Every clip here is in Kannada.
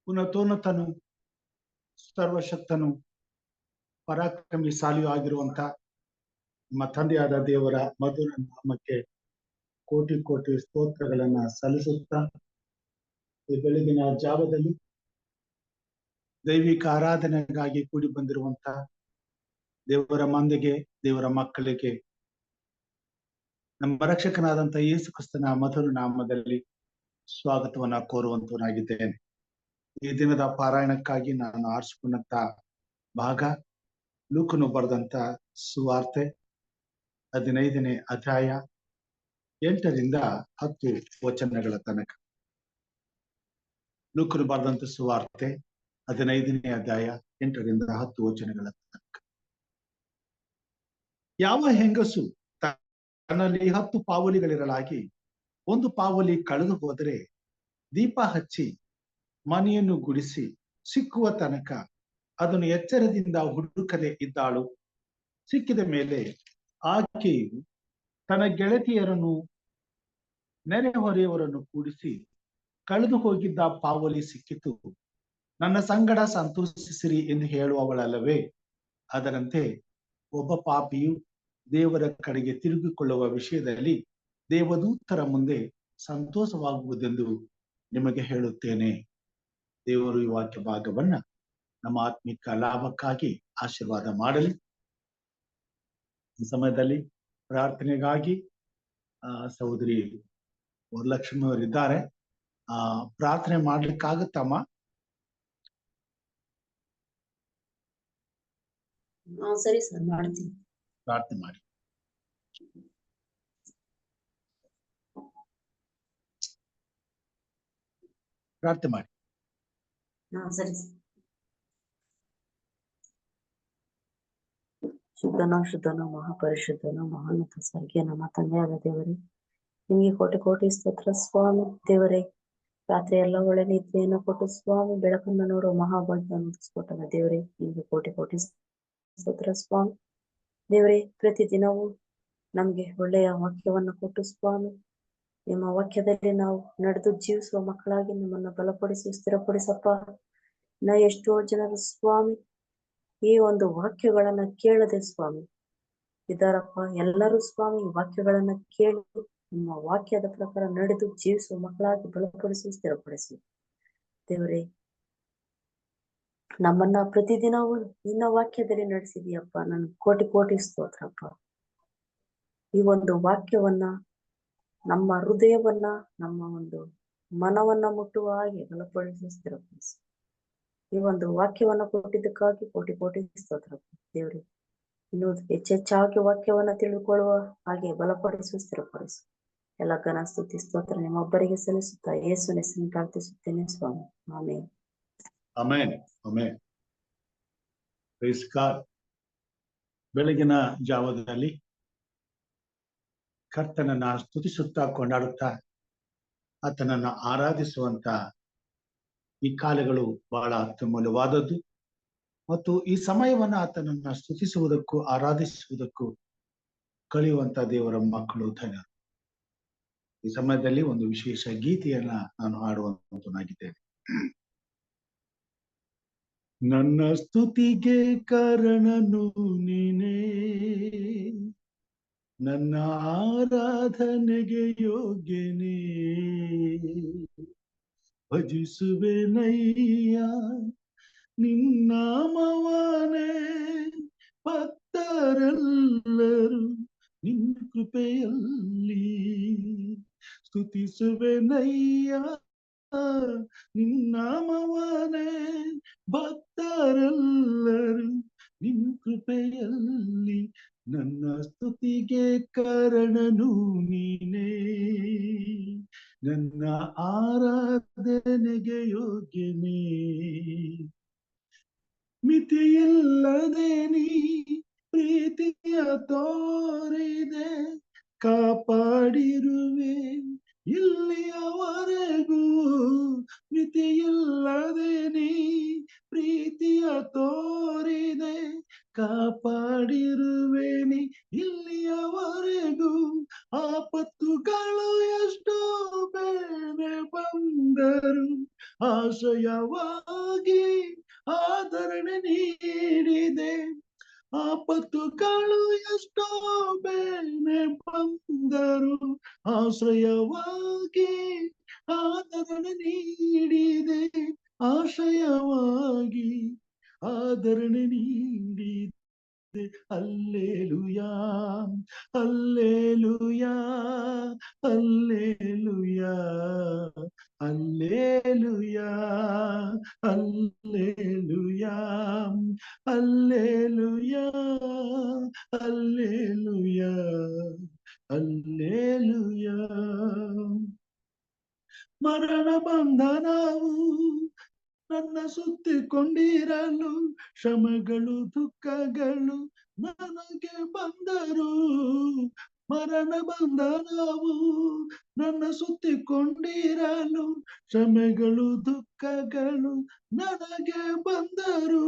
ಉನ್ನತೋನ್ನತನು, ಸರ್ವಶಕ್ತನು, ಪರಾಕ್ರಮಿಶಾಲಿಯೂ ಆಗಿರುವಂತ ನಮ್ಮ ತಂದೆಯಾದ ದೇವರ ಮಧುರ ನಾಮಕ್ಕೆ ಕೋಟಿ ಕೋಟಿ ಸ್ತೋತ್ರಗಳನ್ನ ಸಲ್ಲಿಸುತ್ತಾ, ಈ ಬೆಳಗಿನ ಜಾವದಲ್ಲಿ ದೈವಿಕ ಆರಾಧನೆಗಾಗಿ ಕೂಡಿ ಬಂದಿರುವಂತ ದೇವರ ಮಂದಿಗೆ, ದೇವರ ಮಕ್ಕಳಿಗೆ ನಮ್ಮ ರಕ್ಷಕನಾದಂತ ಯೇಸು ಕ್ರಿಸ್ತನ ಮಧುರ ನಾಮದಲ್ಲಿ ಸ್ವಾಗತವನ್ನ ಕೋರುವಂತವನಾಗಿದ್ದೇನೆ. ಈ ದಿನದ ಪಾರಾಯಣಕ್ಕಾಗಿ ನಾನು ಆರಿಸಿಕೊಂಡಂತ ಭಾಗ ಲೂಕನು ಬರೆದಂತ ಸುವಾರ್ತೆ 15ನೇ ಅಧ್ಯಾಯ 8ರಿಂದ 10 ವಚನಗಳ ತನಕ. ಲೂಕನು ಬರೆದಂತ ಸುವಾರ್ತೆ 15ನೇ ಅಧ್ಯಾಯ 8ರಿಂದ 10 ವಚನಗಳ ತನಕ. ಯಾವ ಹೆಂಗಸು ತನ್ನಲ್ಲಿ 10 ಪಾವಲಿಗಳಿರಲಾಗಿ ಒಂದು ಪಾವಲಿ ಕಳೆದು ಹೋದರೆ ದೀಪ ಹಚ್ಚಿ ಮನೆಯನ್ನು ಗುಡಿಸಿ ಸಿಕ್ಕುವ ತನಕ ಅದನ್ನು ಎಚ್ಚರದಿಂದ ಹುಡುಕದೆ ಇದ್ದಾಳು. ಸಿಕ್ಕಿದ ಮೇಲೆ ಆಕೆಯು ತನ್ನ ಗೆಳತಿಯರನ್ನು, ನೆರೆಹೊರೆಯವರನ್ನು ಕೂಡಿಸಿ, ಕಳೆದು ಹೋಗಿದ್ದ ಪಾವಲಿ ಸಿಕ್ಕಿತು, ನನ್ನ ಸಂಗಡ ಸಂತೋಷಿಸಿರಿ ಎಂದು ಹೇಳುವವಳಲ್ಲವೇ? ಅದರಂತೆ ಒಬ್ಬ ಪಾಪಿಯು ದೇವರ ಕಡೆಗೆ ತಿರುಗಿಕೊಳ್ಳುವ ವಿಷಯದಲ್ಲಿ ದೇವದೂತರ ಮುಂದೆ ಸಂತೋಷವಾಗುವುದೆಂದು ನಿಮಗೆ ಹೇಳುತ್ತೇನೆ. ದೇವರು ಈ ವಾಕ್ಯ ಭಾಗವನ್ನ ನಮ್ಮ ಆತ್ಮಿಕ ಲಾಭಕ್ಕಾಗಿ ಆಶೀರ್ವಾದ ಮಾಡಲಿ. ಈ ಸಮಯದಲ್ಲಿ ಪ್ರಾರ್ಥನೆಗಾಗಿ ಸಹೋದರಿ ವರಲಕ್ಷ್ಮಿ ಅವರಿದ್ದಾರೆ. ಪ್ರಾರ್ಥನೆ ಮಾಡ್ಲಿಕ್ಕಾಗತ್ತಮ್ಮ? ಸರಿ ಸರ್, ಮಾಡ್ತೀನಿ. ಪ್ರಾರ್ಥನೆ ಮಾಡಿ. ಪ್ರಾರ್ಥನೆ ಮಾಡಿ. ಸರಿ ಸರ್. ಶುದ್ಧನ ಮಹಾಪರಿಶುದ್ಧನ ಮಹಾನತ ಸ್ವರ್ಗೀಯ ನಮ್ಮ ತಂದೆಯಾದ ದೇವರೇ, ನಿಮಗೆ ಕೋಟಿ ಕೋಟಿ ಸ್ತೋತ್ರ ಸ್ವಾಮಿ. ದೇವರೇ, ರಾತ್ರಿ ಎಲ್ಲ ಒಳ್ಳೆ ನಿದ್ರೆಯನ್ನು ಕೊಟ್ಟು ಸ್ವಾಮಿ ಬೆಳಕನ್ನು ನೋಡುವ ಮಹಾಭಾಗ್ಯವನ್ನು ಒದಗಿಸಿಕೊಟ್ಟನ ದೇವರೇ, ನಿಮಗೆ ಕೋಟಿ ಕೋಟಿ ಸ್ತೋತ್ರ ಸ್ವಾಮಿ. ದೇವರೇ, ಪ್ರತಿದಿನವೂ ನಮ್ಗೆ ಒಳ್ಳೆಯ ವಾಕ್ಯವನ್ನು ಕೊಟ್ಟು ಸ್ವಾಮಿ, ನಿಮ್ಮ ವಾಕ್ಯದಲ್ಲಿ ನಾವು ನಡೆದು ಜೀವಿಸುವ ಮಕ್ಕಳಾಗಿ ನಮ್ಮನ್ನು ಬಲಪಡಿಸಿ ಸ್ಥಿರಪಡಿಸಪ್ಪ. ಎಷ್ಟೋ ಜನರು ಸ್ವಾಮಿ ಈ ಒಂದು ವಾಕ್ಯಗಳನ್ನ ಕೇಳದೆ ಸ್ವಾಮಿ ಇದ್ದಾರಪ್ಪ. ಎಲ್ಲರೂ ಸ್ವಾಮಿ ವಾಕ್ಯಗಳನ್ನ ಕೇಳಿ ನಿಮ್ಮ ವಾಕ್ಯದ ಪ್ರಕಾರ ನಡೆದು ಜೀವಿಸುವ ಮಕ್ಕಳಾಗಿ ಬಲಪಡಿಸಿ ಸ್ಥಿರಪಡಿಸಿ ದೇವರೇ. ನಮ್ಮನ್ನ ಪ್ರತಿದಿನವೂ ನಿನ್ನ ವಾಕ್ಯದಲ್ಲಿ ನಡೆಸಿದೀಯಪ್ಪ. ನನ್ ಕೋಟಿ ಕೋಟಿ ಸ್ತೋತ್ರಪ್ಪ. ಈ ಒಂದು ವಾಕ್ಯವನ್ನ ನಮ್ಮ ಹೃದಯವನ್ನ, ನಮ್ಮ ಒಂದು ಮನವನ್ನ ಮುಟ್ಟುವ ಹಾಗೆ ಬಲಪಡಿಸಿ ಸ್ಥಿರಪಡಿಸಿ. ಈ ಒಂದು ವಾಕ್ಯವನ್ನ ಕೊಟ್ಟಿದ್ದಕ್ಕಾಗಿ ಕೋಟಿ ಕೋಟಿ ಸ್ತೋತ್ರ ದೇವ್ರಿ. ಇನ್ನು ಹೆಚ್ಚೆಚ್ಚಾಗಿ ವಾಕ್ಯವನ್ನ ತಿಳಿದುಕೊಳ್ಳುವ ಹಾಗೆ ಬಲಪಡಿಸು ಸ್ಥಿರಪಡಿಸು. ಎಲ್ಲ ಘನ ಸ್ತುತಿ ಸ್ತೋತ್ರ ನಿಮ್ಮೊಬ್ಬರಿಗೆ ಸಲ್ಲಿಸುತ್ತಾ ಯೇಸುವಿನ ಹೆಸರಿನಲ್ಲಿ ಪ್ರಾರ್ಥಿಸುತ್ತೇನೆ ಸ್ವಾಮಿ. ಆಮೇನ್. ಆಮೇನ್. ಆಮೇನ್. Praise God. ಬೆಳಗಿನ ಜಾವದಲ್ಲಿ ಕರ್ತನನ್ನ ಸ್ತುತಿಸುತ್ತಾ ಕೊಂಡಾಡುತ್ತಾ ಆತನನ್ನ ಆರಾಧಿಸುವಂತ ಈ ಕಾಲಗಳು ಬಹಳ ಅತ್ಯಮೂಲ್ಯವಾದದ್ದು. ಮತ್ತು ಈ ಸಮಯವನ್ನ ಆತನನ್ನ ಸ್ತುತಿಸುವುದಕ್ಕೂ ಆರಾಧಿಸುವುದಕ್ಕೂ ಕಳೆಯುವಂತ ದೇವರ ಮಕ್ಕಳು ಧನ್ಯರು. ಈ ಸಮಯದಲ್ಲಿ ಒಂದು ವಿಶೇಷ ಗೀತೆಯನ್ನ ನಾನು ಹಾಡುವಂತನಾಗಿದ್ದೇನೆ. ನನ್ನ ಸ್ತುತಿಗೆ ಕಾರಣನು ನೀನೇ, ನನ್ನ ಆರಾಧನೆಗೆ ಯೋಗ್ಯನೇ, ಭಜಿಸುವೆನಯ್ಯ ನಿನ್ನಾಮವನೇ, ಭಕ್ತರೆಲ್ಲರೂ ನಿನ್ನ ಕೃಪೆಯಲ್ಲಿ ಸ್ತುತಿಸುವೆನಯ್ಯ ನಿನ್ನಾಮವನೇ, ಭಕ್ತರೆಲ್ಲರೂ ನಿನ್ನ ಕೃಪೆಯಲ್ಲಿ. ನನ್ನ ಸ್ತುತಿಗೆ ಕಾರಣನು ನೀನೇ, ನನ್ನ ಆರಾಧನೆಗೆ ಯೋಗ್ಯನೇ, ಮಿತಿಯಿಲ್ಲದೆ ನೀ ಪ್ರೀತಿಯ ತೋರಿದೆ, ಕಾಪಾಡಿರುವೆ ಇಲ್ಲಿಯವರೆಗೂ. ಮಿತಿಯಿಲ್ಲದೆ ನೀ ಪ್ರೀತಿಯ ತೋರಿದೆ, ಕಾಪಾಡಿರುವೆ ನೀ ಇಲ್ಲಿಯವರೆಗೂ. ಆಪತ್ತುಗಳು ಎಷ್ಟೋ ಬೇರೆ ಬಂದರು ಆಶ್ರಯವಾಗಿ ಆದರಣೆ ನೀಡಿದೆ. ಆಪತ್ತುಗಳು ಎಷ್ಟೋ ಬೇನೆ ಬಂದರು, ಆಶ್ರಯವಾಗಿ ಆದರಣೆ ನೀಡಿದೆ. ಆಶ್ರಯವಾಗಿ ಆದರಣೆ ನೀಡಿದೆ. ಹಲ್ಲೆಲೂಯಾ, ಹಲ್ಲೆಲೂಯಾ, ಹಲ್ಲೆಲೂಯಾ, ಹಲ್ಲೆಲೂಯಾ, ಹಲ್ಲೆಲೂಯಾ, ಹಲ್ಲೆಲೂಯಾ, ಹಲ್ಲೆಲೂಯಾ, ಹಲ್ಲೆಲೂಯಾ. ಮರಣ ಬಂಧನವು ನನ್ನ ಸುತ್ತಿಕೊಂಡಿರಲು, ಶ್ರಮಗಳು ದುಃಖಗಳು ನನಗೆ ಬಂದರು. ಮರಣ ಬಂಧನವು ನನ್ನ ಸುತ್ತಿಕೊಂಡಿರಲು, ಶ್ರಮೆಗಳು ದುಃಖಗಳು ನನಗೆ ಬಂದರು.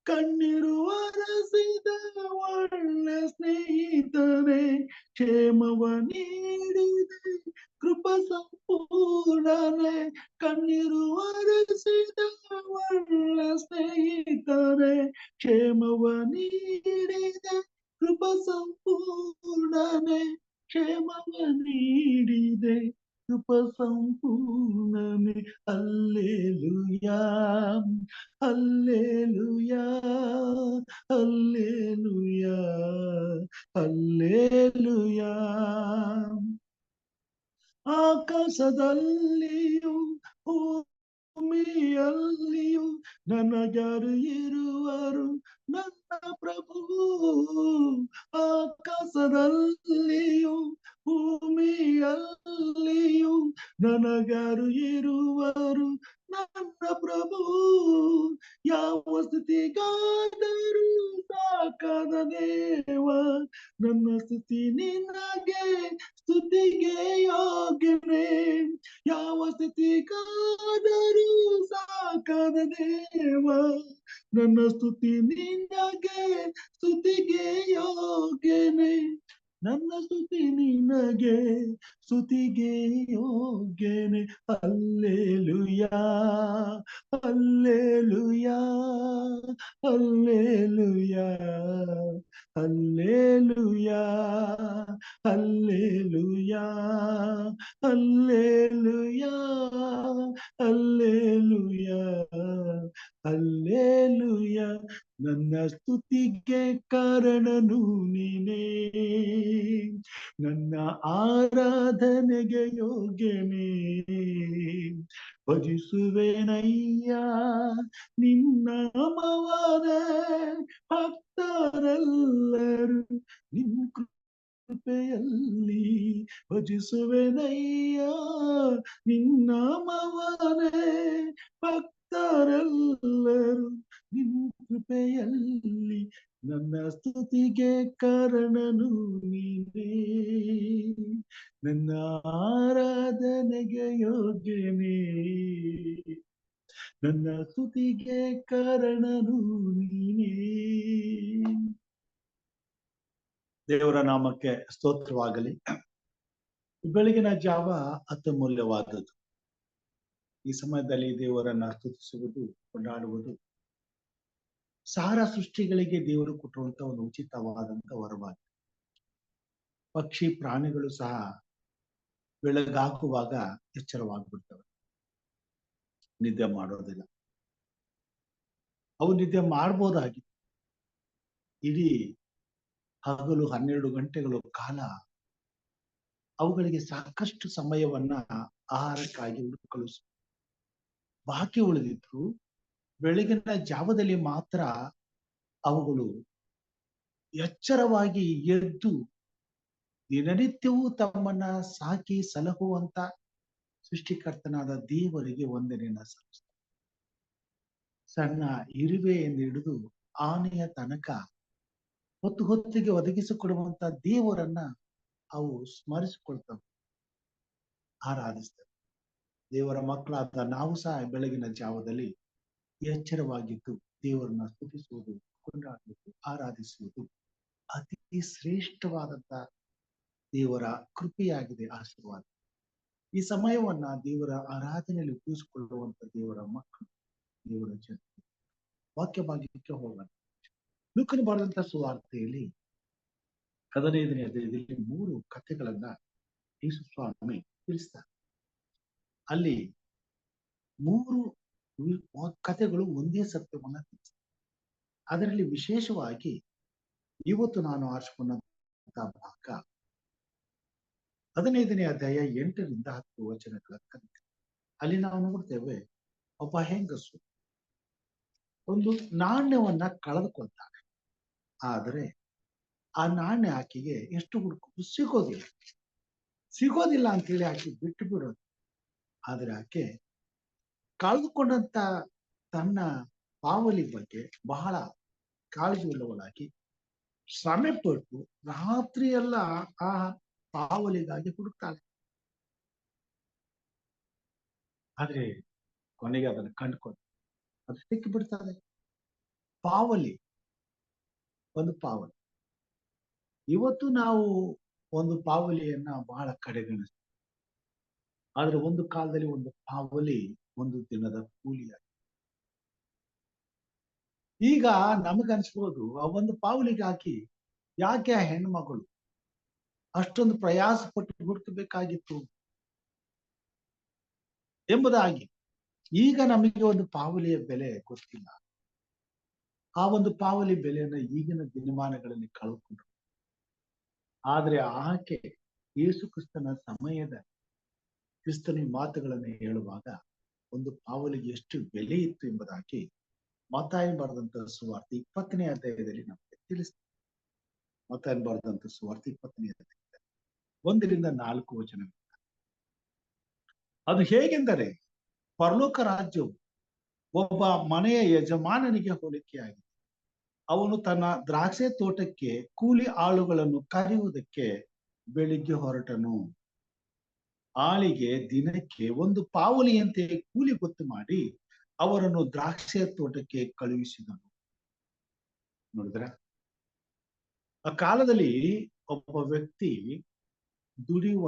ಕಣ್ಣೀರು ಒರೆಸಿದ ಒಳ್ಳೆ ಸ್ನೇಹಿತನೇ, ಕ್ಷೇಮವ ನೀಡಿದೆ ಕೃಪ ಸಂಪೂರ್ಣನೆ. ಕಣ್ಣೀರು ಒರೆಸಿದ ಒಳ್ಳೆ ಸ್ನೇಹಿತನೇ, ಕ್ಷೇಮವ ನೀಡಿದೆ ಕೃಪ ಸಂಪೂರ್ಣನೆ. ಕ್ಷೇಮವ ನೀಡಿದೆ ಕೃಪ ಸಂಪೂರ್ಣನೆ. ಹಲ್ಲೆಲೂಯಾ, ಹಲ್ಲೆಲೂಯಾ, ಹಲ್ಲೆಲೂಯಾ, ಹಲ್ಲೆಲೂಯಾ. ಆಕಾಶದಲ್ಲಿಯೂ ಭೂಮಿಯಲ್ಲಿಯೂ ನನಗ್ಯಾರು ಇರುವರು ನನ್ನ ಪ್ರಭು. ಆಕಾಶದಲ್ಲಿಯೂ ಭೂಮಿಯಲ್ಲಿಯೂ ನನಗ್ಯಾರು ಇರುವರು ನನ್ನ ಪ್ರಭು. ಯಾವ ಸ್ಥಿತಿಗಾದರೂ ಸಾಕಾದ ದೇವ, ನನ್ನ ಸ್ತುತಿ ನಿನಗೆ ಸ್ತುತಿಗೆ ಯೋಗ್ಯನೇ. ಯಾವ ಸ್ಥಿತಿಗಾದರೂ ಸಾಕಾದ ದೇವ, ನನ್ನ ಸ್ತುತಿ ನಿನಗೆ ಸ್ತುತಿಗೆ ಯೋಗ್ಯನೇ. ನನ್ನ ಸ್ತುತಿ ನಿನಗೆ ಸ್ತುತಿಗೆ ಯೋಗ್ಯನೇ. ಹಲ್ಲೆಲೂಯಾ, ಹಲ್ಲೆಲೂಯಾ, ಹಲ್ಲೆಲೂಯಾ, ಹಲ್ಲೆಲೂಯಾ, ಹಲ್ಲೆಲೂಯಾ, ಹಲ್ಲೆಲೂಯಾ, ಹಲ್ಲೆಲೂಯಾ, ಹಲ್ಲೆಲೂಯಾ. ನನ್ನ ಸ್ತುತಿಗೆ ಕಾರಣನು ನೀನೇ, ನನ್ನ ಆರಾಧನೆಗೆ ಯೋಗ್ಯನೇ. ಭಜಿಸುವೆನಯ್ಯ ನಿನ್ನ ನಾಮವನೇ, ಭಕ್ತರೆಲ್ಲರೂ ನಿನ್ನ ಕೃಪೆಯಲ್ಲಿ. ಭಜಿಸುವೆನಯ್ಯ ನಿನ್ನ ನಾಮವನೇ, ಭಕ್ತರೆಲ್ಲರೂ ನಿನ್ನ ಕೃಪೆಯಲ್ಲಿ. ನನ್ನ ಸ್ತುತಿಗೆ ಕಾರಣನು ನೀನೇ, ನನ್ನ ಆರಾಧನೆಗೆ ಯೋಗ್ಯನೇ. ನನ್ನ ಸ್ತುತಿಗೆ ಕಾರಣನು ನೀನೇ. ದೇವರ ನಾಮಕ್ಕೆ ಸ್ತೋತ್ರವಾಗಲಿ. ಬೆಳಗಿನ ಜಾವ ಅತ್ಯಮೂಲ್ಯವಾದದ್ದು. ಈ ಸಮಯದಲ್ಲಿ ದೇವರನ್ನ ಸ್ತುತಿಸುವುದು, ಕೊಂಡಾಡುವುದು ಸಾರ ಸೃಷ್ಟಿಗಳಿಗೆ ದೇವರು ಕೊಟ್ಟಿರುವಂತ ಒಂದು ಉಚಿತವಾದಂತ ವರವಾಗಿದೆ. ಪಕ್ಷಿ ಪ್ರಾಣಿಗಳು ಸಹ ಬೆಳಗಾಗುವಾಗ ಎಚ್ಚರವಾಗಿಬಿಡ್ತವೆ, ನಿದ್ದೆ ಮಾಡೋದಿಲ್ಲ. ಅವು ನಿದ್ದೆ ಮಾಡ್ಬೋದಾಗಿ ಇಡೀ ಹಗಲು 12 ಗಂಟೆಗಳ ಕಾಲ ಅವುಗಳಿಗೆ ಸಾಕಷ್ಟು ಸಮಯವನ್ನ ಆಹಾರಕ್ಕಾಗಿ ಹುಡುಕಲು ಬಾಕಿ ಉಳಿದಿದ್ರು. ಬೆಳಗಿನ ಜಾವದಲ್ಲಿ ಮಾತ್ರ ಅವುಗಳು ಎಚ್ಚರವಾಗಿ ಎದ್ದು ದಿನನಿತ್ಯವೂ ತಮ್ಮನ್ನ ಸಾಕಿ ಸಲಹುವಂತ ಸೃಷ್ಟಿಕರ್ತನಾದ ದೇವರಿಗೆ ವಂದನೆಯನ್ನ ಸಲ್ಲಿಸ್ತಾರೆ. ಸಣ್ಣ ಇರುವೆಯಿಂದ ಹಿಡಿದು ಆನೆಯ ತನಕ ಹೊತ್ತು ಹೊತ್ತಿಗೆ ಒದಗಿಸಿಕೊಡುವಂತ ದೇವರನ್ನ ಅವು ಸ್ಮರಿಸಿಕೊಳ್ತವೆ, ಆರಾಧಿಸ್ತವೆ. ದೇವರ ಮಕ್ಕಳಾದ ನಾವು ಸಹ ಬೆಳಗಿನ ಜಾವದಲ್ಲಿ ಎಚ್ಚರವಾಗಿದ್ದು ದೇವರನ್ನ ಸ್ತುತಿಸುವುದು, ಕೊಂಡಾಡುವುದು, ಆರಾಧಿಸುವುದು ಅತಿ ಶ್ರೇಷ್ಠವಾದಂತ ದೇವರ ಕೃಪೆಯಾಗಿದೆ, ಆಶೀರ್ವಾದ. ಈ ಸಮಯವನ್ನ ದೇವರ ಆರಾಧನೆಯಲ್ಲಿ ಉಪಯೋಗಿಸಿಕೊಳ್ಳುವಂತ ದೇವರ ಮಕ್ಕಳು, ದೇವರ ಜನ ವಾಕ್ಯ ಭಾಗಕ್ಕೆ ಹೋಗೋಣ. ಲೂಕನು ಬರೆದಂತ ಸುವಾರ್ತೆಯಲ್ಲಿ 15ನೇ ಅಧ್ಯಾಯದಲ್ಲಿ 3 ಕಥೆಗಳನ್ನ ಯೇಸು ಸ್ವಾಮಿ ತಿಳಿಸ್ತಾರೆ. ಅಲ್ಲಿ 3 ಕಥೆಗಳು ಒಂದೇ ಸತ್ಯವನ್ನ ತಿಳಿಸ್ತಾರೆ. ಅದರಲ್ಲಿ ವಿಶೇಷವಾಗಿ ಇವತ್ತು ನಾನು ಆರಿಸಿಕೊಂಡಂತ ಭಾಗ 15ನೇ ಅಧ್ಯಾಯ 8ರಿಂದ 10 ವಚನಗಳ ಕಥೆ. ಅಲ್ಲಿ ನಾವು ನೋಡ್ತೇವೆ, ಒಬ್ಬ ಹೆಂಗಸು ಒಂದು ನಾಣ್ಯವನ್ನ ಕಳೆದುಕೊಳ್ತಾಳೆ. ಆದರೆ ಆ ನಾಣ್ಯ ಆಕೆಗೆ ಎಷ್ಟು ಹುಡುಕಿದ್ರು ಸಿಗೋದಿಲ್ಲ ಅಂತೇಳಿ ಆಕೆ ಬಿಟ್ಟು ಬಿಡೋದು. ಆದ್ರೆ ಆಕೆ ಕಳೆದುಕೊಂಡಂತ ತನ್ನ ಪಾವಲಿ ಬಗ್ಗೆ ಬಹಳ ಕಾಳಜಿ ಉಳ್ಳವಳಾಗಿ ಶ್ರಮೆ ಪಟ್ಟು ರಾತ್ರಿ ಎಲ್ಲ ಆ ಪಾವಲಿಗಾಗಿ ಹುಡುಕ್ತಾಳೆ. ಆದ್ರೆ ಕೊನೆಗೆ ಅದನ್ನು ಕಂಡುಕೊಂಡು ಅದು ಸಿಕ್ಕಿ ಬಿಡ್ತಾರೆ. ಪಾವಲಿ, ಒಂದು ಪಾವಲಿ. ಇವತ್ತು ನಾವು ಒಂದು ಪಾವಲಿಯನ್ನ ಬಹಳ ಕಡೆಗಣಿಸ್ತೀವಿ. ಆದ್ರೆ ಒಂದು ಕಾಲದಲ್ಲಿ ಒಂದು ಪಾವಲಿ ಒಂದು ದಿನದ ಕೂಲಿಯಾಗಿ. ಈಗ ನಮಗನ್ಸ್ಬೋದು, ಆ ಒಂದು ಪಾವಲಿಗಾಗಿ ಯಾಕೆ ಆ ಹೆಣ್ಮಗಳು ಅಷ್ಟೊಂದು ಪ್ರಯಾಸ ಪಟ್ಟು ಹುಡುಕಬೇಕಾಗಿತ್ತು ಎಂಬುದಾಗಿ. ಈಗ ನಮಗೆ ಒಂದು ಪಾವಲಿಯ ಬೆಲೆ ಗೊತ್ತಿಲ್ಲ. ಆ ಒಂದು ಪಾವಲಿ ಬೆಲೆಯನ್ನ ಈಗಿನ ದಿನಮಾನಗಳಲ್ಲಿ ಕಳೆದುಕೊಂಡ್ರು. ಆದ್ರೆ ಆಕೆ ಯೇಸು ಕ್ರಿಸ್ತನ ಸಮಯದ ಕ್ರಿಸ್ತನ ಮಾತುಗಳನ್ನು ಹೇಳುವಾಗ ಒಂದು ಪಾವಲಿಗೆ ಎಷ್ಟು ಬೆಲೆ ಇತ್ತು ಎಂಬುದಾಗಿ ಮತ್ತಾಯನು ಬರೆದಂತ ಸುವಾರ್ತೆ 20ನೇ ಅಧ್ಯಾಯದಲ್ಲಿ ನಮಗೆ ತಿಳಿಸ್ತಾರೆ. ಮತ್ತಾಯನು ಬರೆದಂತ ಸುವಾರ್ತೆ 20ನೇ ಅಧ್ಯಾಯ 1ರಿಂದ 4 ವಚನಗಳು. ಅದು ಹೇಗೆಂದರೆ, ಪರಲೋಕ ರಾಜ್ಯವು ಒಬ್ಬ ಮನೆಯ ಯಜಮಾನನಿಗೆ ಹೋಲಿಕೆಯಾಗಿದೆ. ಅವನು ತನ್ನ ದ್ರಾಕ್ಷೆ ತೋಟಕ್ಕೆ ಕೂಲಿ ಆಳುಗಳನ್ನು ಕರೆಯುವುದಕ್ಕೆ ಬೆಳಿಗ್ಗೆ ಹೊರಟನು. ಆಳಿಗೆ ದಿನಕ್ಕೆ ಒಂದು ಪಾವಲಿಯಂತೆ ಕೂಲಿ ಗೊತ್ತು ಮಾಡಿ ಅವರನ್ನು ದ್ರಾಕ್ಷೆ ತೋಟಕ್ಕೆ ಕಳುಹಿಸಿದನು. ನೋಡಿದ್ರ, ಆ ಕಾಲದಲ್ಲಿ ಒಬ್ಬ ವ್ಯಕ್ತಿ ದುಡಿಯುವ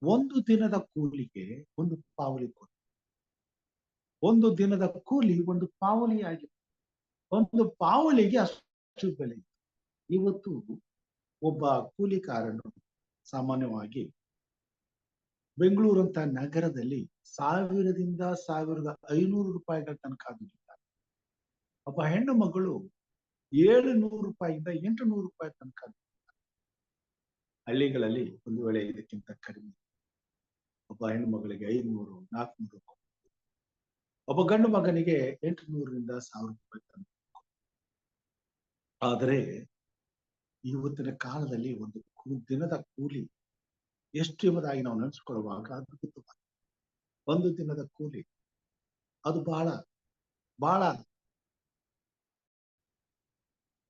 ಒಂದು ದಿನದ ಕೂಲಿಗೆ ಒಂದು ಪಾವಲಿ ಕೊಟ್ಟು, ಒಂದು ದಿನದ ಕೂಲಿ ಒಂದು ಪಾವಲಿಯಾಗಿದೆ. ಒಂದು ಪಾವಲಿಗೆ ಅಷ್ಟು ಬೆಲೆ. ಇವತ್ತು ಒಬ್ಬ ಕೂಲಿಕಾರನು ಸಾಮಾನ್ಯವಾಗಿ ಬೆಂಗಳೂರಂತ ನಗರದಲ್ಲಿ 1000ರಿಂದ 1500 ರೂಪಾಯಿಗಳ ತನಕ ದುಡಿತಾರೆ. ಒಬ್ಬ ಹೆಣ್ಣು ಮಗಳು 700 ರೂಪಾಯಿಯಿಂದ 800 ರೂಪಾಯಿ ತನಕ ದುಡಿತಾರೆ. ಹಳ್ಳಿಗಳಲ್ಲಿ ಒಂದು ವೇಳೆ ಇದಕ್ಕಿಂತ ಕಡಿಮೆ. ಒಬ್ಬ ಹೆಣ್ಣು ಮಗಳಿಗೆ 500, 400 ರೂಪಾಯಿ. ಒಬ್ಬ ಗಂಡು ಮಗನಿಗೆ 800ರಿಂದ 1000 ರೂಪಾಯಿ ತನಕ. ಆದರೆ ಇವತ್ತಿನ ಕಾಲದಲ್ಲಿ ಒಂದು ದಿನದ ಕೂಲಿ ಎಷ್ಟು ಎಂಬುದಾಗಿ ನಾವು ನೆನೆಸ್ಕೊಳ್ಳುವಾಗ ಅದ್ಭುತವಾದ ಒಂದು ದಿನದ ಕೂಲಿ ಅದು ಬಹಳ ಬಹಳ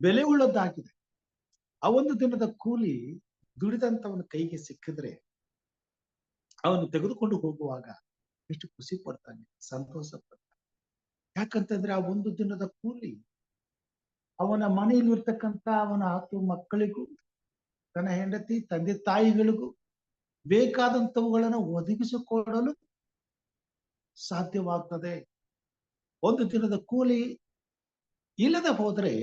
ಬೆಲೆ ಉಳ್ಳದ್ದಾಗಿದೆ. ಆ ಒಂದು ದಿನದ ಕೂಲಿ ದುಡಿದಂತವನ ಕೈಗೆ ಸಿಕ್ಕಿದ್ರೆ ಅವನು ತೆಗೆದುಕೊಂಡು ಹೋಗುವಾಗ ಎಷ್ಟು ಖುಷಿ ಪಡ್ತಾನೆ, ಸಂತೋಷ ಪಡ್ತಾನೆ. ಯಾಕಂತಂದ್ರೆ ಆ ಒಂದು ದಿನದ ಕೂಲಿ ಅವನ ಮನೆಯಲ್ಲಿರ್ತಕ್ಕಂಥ ಅವನ 10 ಮಕ್ಕಳಿಗೂ, ತನ್ನ ಹೆಂಡತಿ, ತಂದೆ ತಾಯಿಗಳಿಗೂ ಬೇಕಾದಂತವುಗಳನ್ನು ಒದಗಿಸಿಕೊಡಲು ಸಾಧ್ಯವಾಗ್ತದೆ. ಒಂದು ದಿನದ ಕೂಲಿ ಇಲ್ಲದೆ ಹೋದ್ರೆ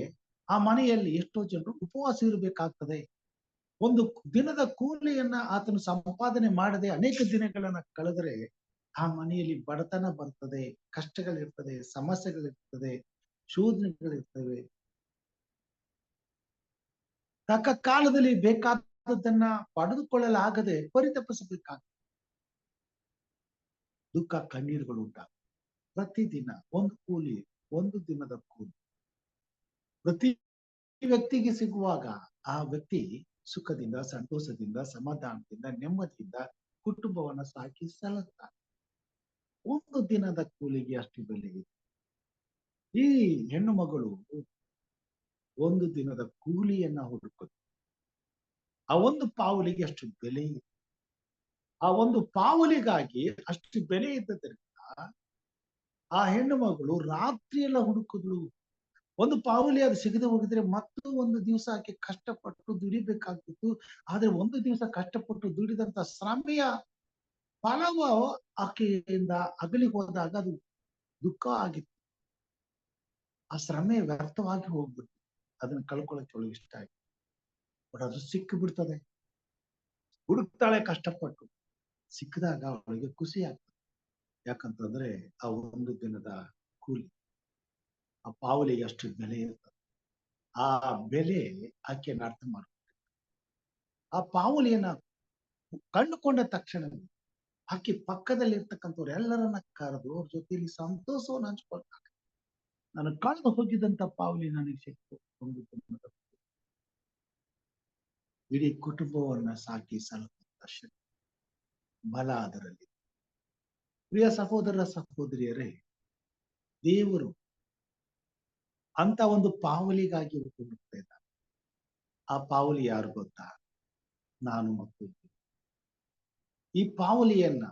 ಆ ಮನೆಯಲ್ಲಿ ಎಷ್ಟೋ ಜನರು ಉಪವಾಸ ಇರಬೇಕಾಗ್ತದೆ. ಒಂದು ದಿನದ ಕೂಲಿಯನ್ನ ಆತನು ಸಂಪಾದನೆ ಮಾಡದೆ ಅನೇಕ ದಿನಗಳನ್ನ ಕಳೆದರೆ ಆ ಮನೆಯಲ್ಲಿ ಬಡತನ ಬರ್ತದೆ, ಕಷ್ಟಗಳಿರ್ತದೆ, ಸಮಸ್ಯೆಗಳಿರ್ತದೆ, ಶೋಧನೆಗಳಿರ್ತವೆ. ತಕ್ಕ ಕಾಲದಲ್ಲಿ ಬೇಕಾದದ್ದನ್ನ ಪಡೆದುಕೊಳ್ಳಲಾಗದೆ ಪರಿತಪಿಸಬೇಕಾಗ್ತದೆ. ದುಃಖ ಕಣ್ಣೀರುಗಳು ಉಂಟಾಗ್ತವೆ. ಪ್ರತಿದಿನ ಒಂದು ಕೂಲಿ, ಒಂದು ದಿನದ ಕೂಲಿ ಪ್ರತಿ ವ್ಯಕ್ತಿಗೆ ಸಿಗುವಾಗ ಆ ವ್ಯಕ್ತಿ ಸುಖದಿಂದ, ಸಂತೋಷದಿಂದ, ಸಮಾಧಾನದಿಂದ, ನೆಮ್ಮದಿಯಿಂದ ಕುಟುಂಬವನ್ನ ಸಾಕಿ ಸಲ್ಲುತ್ತಾರೆ. ಒಂದು ದಿನದ ಕೂಲಿಗೆ ಅಷ್ಟು ಬೆಲೆ ಇದೆ. ಈ ಹೆಣ್ಣು ಮಗಳು ಒಂದು ದಿನದ ಕೂಲಿಯನ್ನ ಹುಡುಕುತ್ತೆ. ಆ ಒಂದು ಪಾವಲಿಗೆ ಅಷ್ಟು ಬೆಲೆ ಇದೆ. ಆ ಒಂದು ಪಾವಲಿಗಾಗಿ ಅಷ್ಟು ಬೆಲೆ ಇದ್ದದ್ರಿಂದ ಆ ಹೆಣ್ಣು ಮಗಳು ರಾತ್ರಿ ಎಲ್ಲ ಹುಡುಕಿದ್ಳು. ಒಂದು ಪಾವಲಿ ಅದು ಸಿಗದೆ ಹೋಗಿದ್ರೆ ಮತ್ತು ಒಂದು ದಿವಸ ಆಕೆ ಕಷ್ಟಪಟ್ಟು ದುಡಿಬೇಕಾಗ್ತಿತ್ತು. ಆದ್ರೆ ಒಂದು ದಿವಸ ಕಷ್ಟಪಟ್ಟು ದುಡಿದಂತ ಶ್ರಮೆಯ ಫಲವು ಆಕೆಯಿಂದ ಅಗಲಿ ಹೋದಾಗ ಅದು ದುಃಖ ಆಗಿತ್ತು. ಆ ಶ್ರಮೆ ವ್ಯರ್ಥವಾಗಿ ಹೋಗ್ಬಿಟ್ಟು ಅದನ್ನ ಕಳ್ಕೊಳಕ್ಕೆ ಅವಳಿಗೆ ಇಷ್ಟ ಆಯ್ತು. ಬಟ್ ಅದು ಸಿಕ್ಕಿ ಬಿಡ್ತದೆ. ಹುಡುಕ್ತಾಳೆ ಕಷ್ಟಪಟ್ಟು. ಸಿಕ್ಕಿದಾಗ ಅವಳಿಗೆ ಖುಷಿ ಆಗ್ತದೆ. ಯಾಕಂತಂದ್ರೆ ಆ ಒಂದು ದಿನದ ಕೂಲಿ, ಆ ಪಾವಲಿಗೆ ಅಷ್ಟು ಬೆಲೆ ಇರ್ತದೆ. ಆ ಬೆಲೆ ಆಕೆಯನ್ನು ಅರ್ಥ ಮಾಡ್ತಾರೆ. ಆ ಪಾವಲಿಯನ್ನ ಕಂಡುಕೊಂಡ ತಕ್ಷಣ ಆಕೆ ಪಕ್ಕದಲ್ಲಿ ಇರ್ತಕ್ಕಂಥವ್ರು ಎಲ್ಲರನ್ನ ಕರೆದು ಅವ್ರ ಜೊತೆಲಿ ಸಂತೋಷವನ್ನು ಹಂಚ್ಕೊಳ್ತಾರೆ. ನಾನು ಕಳೆದು ಹೋಗಿದ್ದಂತ ಪಾವಲಿ ನನಗೆ ಸಿಕ್ತು. ಒಂದು ದಿನದ ಇಡೀ ಕುಟುಂಬವನ್ನ ಸಾಕಿ ಸಲಹುವಂತ ಶಕ್ತಿ, ಬಲ ಅದರಲ್ಲಿ. ಪ್ರಿಯ ಸಹೋದರ ಸಹೋದರಿಯರೇ, ದೇವರು ಅಂತ ಒಂದು ಪಾವಲಿಗಾಗಿ ಹುಡುಕ್ತಾ ಇದ್ದಾರೆ. ಆ ಪಾವಲಿ ಯಾರು ಗೊತ್ತಾ? ನಾನು ಮತ್ತು ಈ ಪಾವಲಿಯನ್ನ